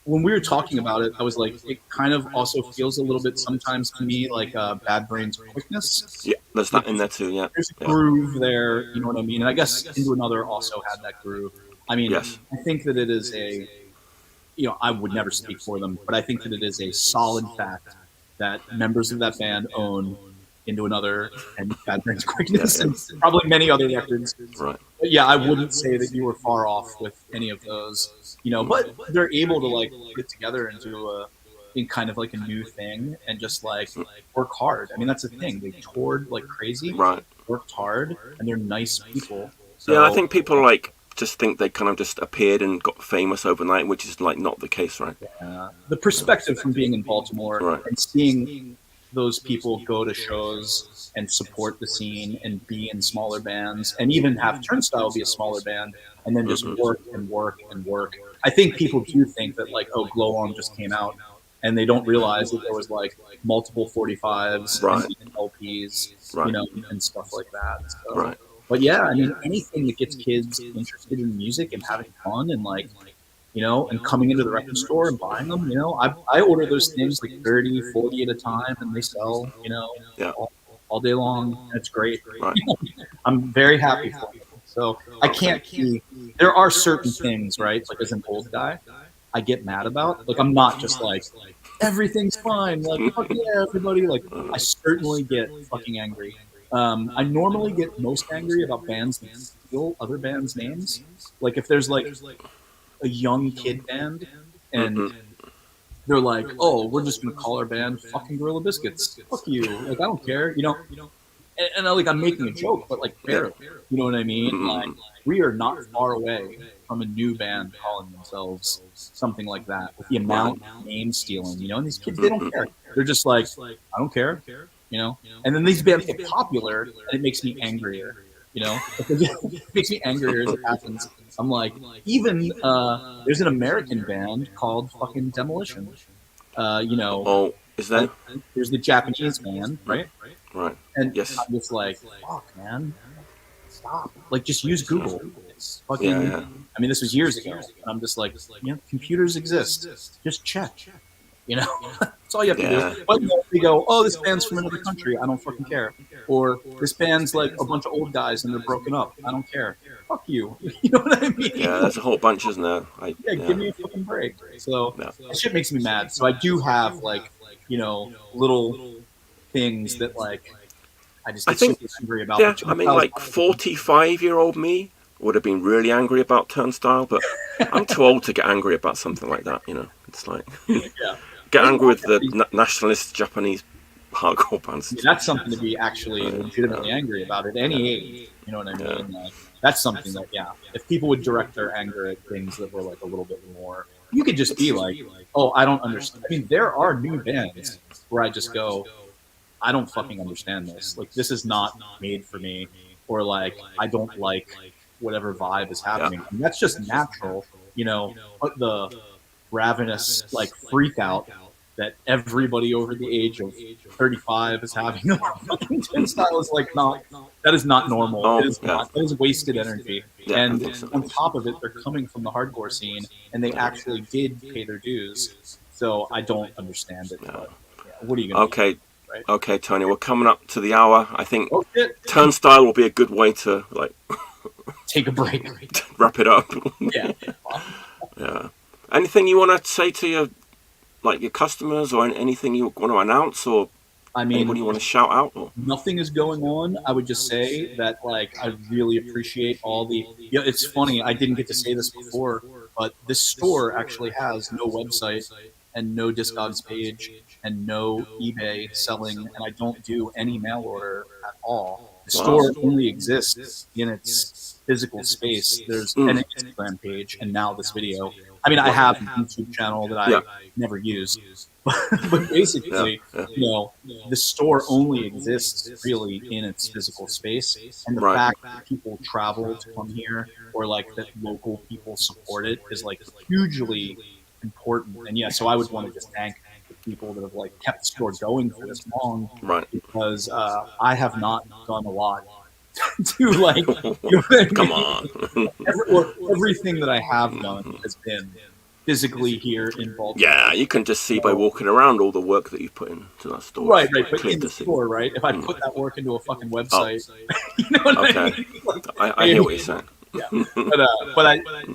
when we were talking about it, I was like, it kind of also feels a little bit sometimes to me like Bad Brains Quickness. Yeah, there's Like that in there too. Yeah, there's a yeah, groove there, you know what I mean? And I guess Into Another also had that groove. I mean, yes, I think that it is a, you know, I would never speak for them, but I think that it is a solid fact that members of that band own Into Another and Bad Brains yeah, Quickness yeah. and probably many other records. Right. But yeah, I wouldn't say that you were far off with any of those, you know, but they're able to like put it together into a in kind of like a new thing and just like work hard. I mean, that's the thing. They toured like crazy, Right. worked hard, and they're nice people. Yeah, I So think people like just think they kind of just appeared and got famous overnight, which is like not the case, right? the perspective from being in Baltimore Right. and seeing those people go to shows and support the scene and be in smaller bands and even have Turnstile be a smaller band and then just work and work and work. I think people do think that like, oh, Glow On just came out and they don't realize that there was like multiple 45s and Right. LPs, you Right. know, and stuff like that. So, Right. but yeah, I mean, anything that gets kids interested in music and having fun and like you know, and coming into the record store and buying them, you know, I order those things like 30, 40 at a time and they sell, you know, Yeah. all day long. And it's great. Right. I'm very happy for them. So I Okay. can't be, there are certain things, right? Like as an old guy, I get mad about. Like I'm not just like, everything's fine. Like, fuck yeah, everybody. Like I certainly get fucking angry. I normally get most angry about bands that steal other bands' names. Like if there's like a young kid band and they're like, "Oh, we're just gonna call our band fucking Gorilla Biscuits." Fuck you! Like I don't care, you know. And I, like I'm making a joke, but like Yeah. barely. You know what I mean? Like we are not far away from a new band calling themselves something like that with the Right. amount of name stealing. You know, and these kids they don't care. They're just like, I don't care. You know. And then these bands get popular, and it makes me angrier. You know, it makes me angrier as it happens. I'm like, even there's an American band called fucking Demolition. You know, Oh, is there? there's the Japanese band, right? Right. And Yes. I'm just like, fuck, man, stop. Like, just use Google. It's Yeah. fucking. Yeah. I mean, this was years ago, and I'm just like, you know, computers exist. Just check. You know, that's all you have to Yeah. do. But they go, oh, this band's from another country. I don't fucking care. Or this band's like a bunch of old guys and they're broken up. I don't care. Fuck you. You know what I mean? Yeah. There's a whole bunch, isn't there? Yeah, Yeah. give me a fucking break. So Yeah. that shit makes me mad. So I do have like, you know, little things that like I just I get think. super angry about. Yeah. But I mean, like 45-year-old me would have been really angry about Turnstile, but I'm too old to get angry about something like that. You know, it's like yeah, get angry with the nationalist Japanese hardcore bands. that's something to be actually legitimately angry about at any age. You know what I mean? Like, that's something that if people would direct their anger at things that were like a little bit more, you could just be like, oh, I don't understand. I mean, there are new bands where I just go, I don't fucking understand this. Like, this is not made for me, or like, I don't like whatever vibe is happening. Yeah. And that's just natural, you know. But the ravenous like freak out that everybody over the age of 35 is having fucking style is like not that is not normal. Oh, It is yeah. not that is wasted energy. Yeah, I And think so. on top of it, they're coming from the hardcore scene and they actually did pay their dues. So I don't understand it. But what are you gonna do? Okay. Right? Okay, Tony, we're coming up to the hour. I think Oh shit. Turnstile will be a good way to like Take a break. wrap it up. Yeah. Yeah. Anything you want to say to your customers, or anything you want to announce, or I mean, anybody you want to shout out? Or? nothing is going on. I would just say that like I really appreciate all the it's funny, I didn't get to say this before, but this store actually has no website and no Discogs page and no eBay selling, and I don't do any mail order at all. The store only exists in its physical space. There's an Instagram page and now this video. I mean, I have a YouTube channel that I never use, but basically, you know, the store only exists really in its physical space, and the fact that people travel to come here or like that local people support it is like hugely important. And so I would want to just thank the people that have like kept the store going for this long, Right. because I have not done a lot to like, you know what I Come mean? on. Everything that I have done has been physically here in Baltimore. Yeah, you can just see by So, walking around all the work that you've put into that store. right, right. It's But clear in the to see. store, right? If I put that work into a fucking Oh, website, you know what I okay. mean? Like I hear maybe, what you're saying. yeah.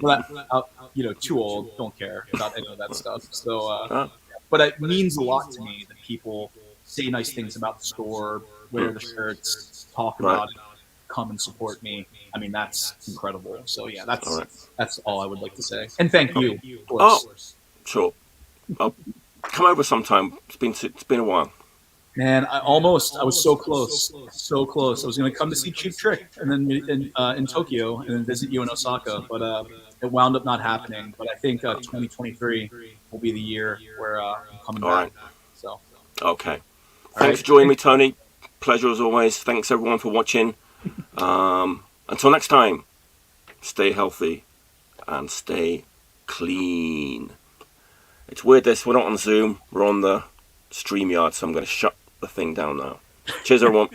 But you know, too old, don't care about any of that stuff. So, Ah, but it means a lot to me that people say nice things about the store, wear the shirts, talk right. about it, come and support me. I mean, that's incredible. So yeah, All right. that's all I would like to say. And thank Oh, you, of oh, course. sure. I'll come over sometime. It's been a while. Man, I was so close, so close. I was going to come to see Cheap Trick and then in Tokyo and then visit you in Osaka, but it wound up not happening. But I think 2023 will be the year where I'm coming All back. right. So, all Okay. right, Thanks for joining me, Tony. Pleasure as always. Thanks everyone for watching. Until next time, stay healthy and stay clean. It's weird this. We're not on Zoom. We're on the StreamYard, so I'm going to shut the thing down now. Cheers, everyone.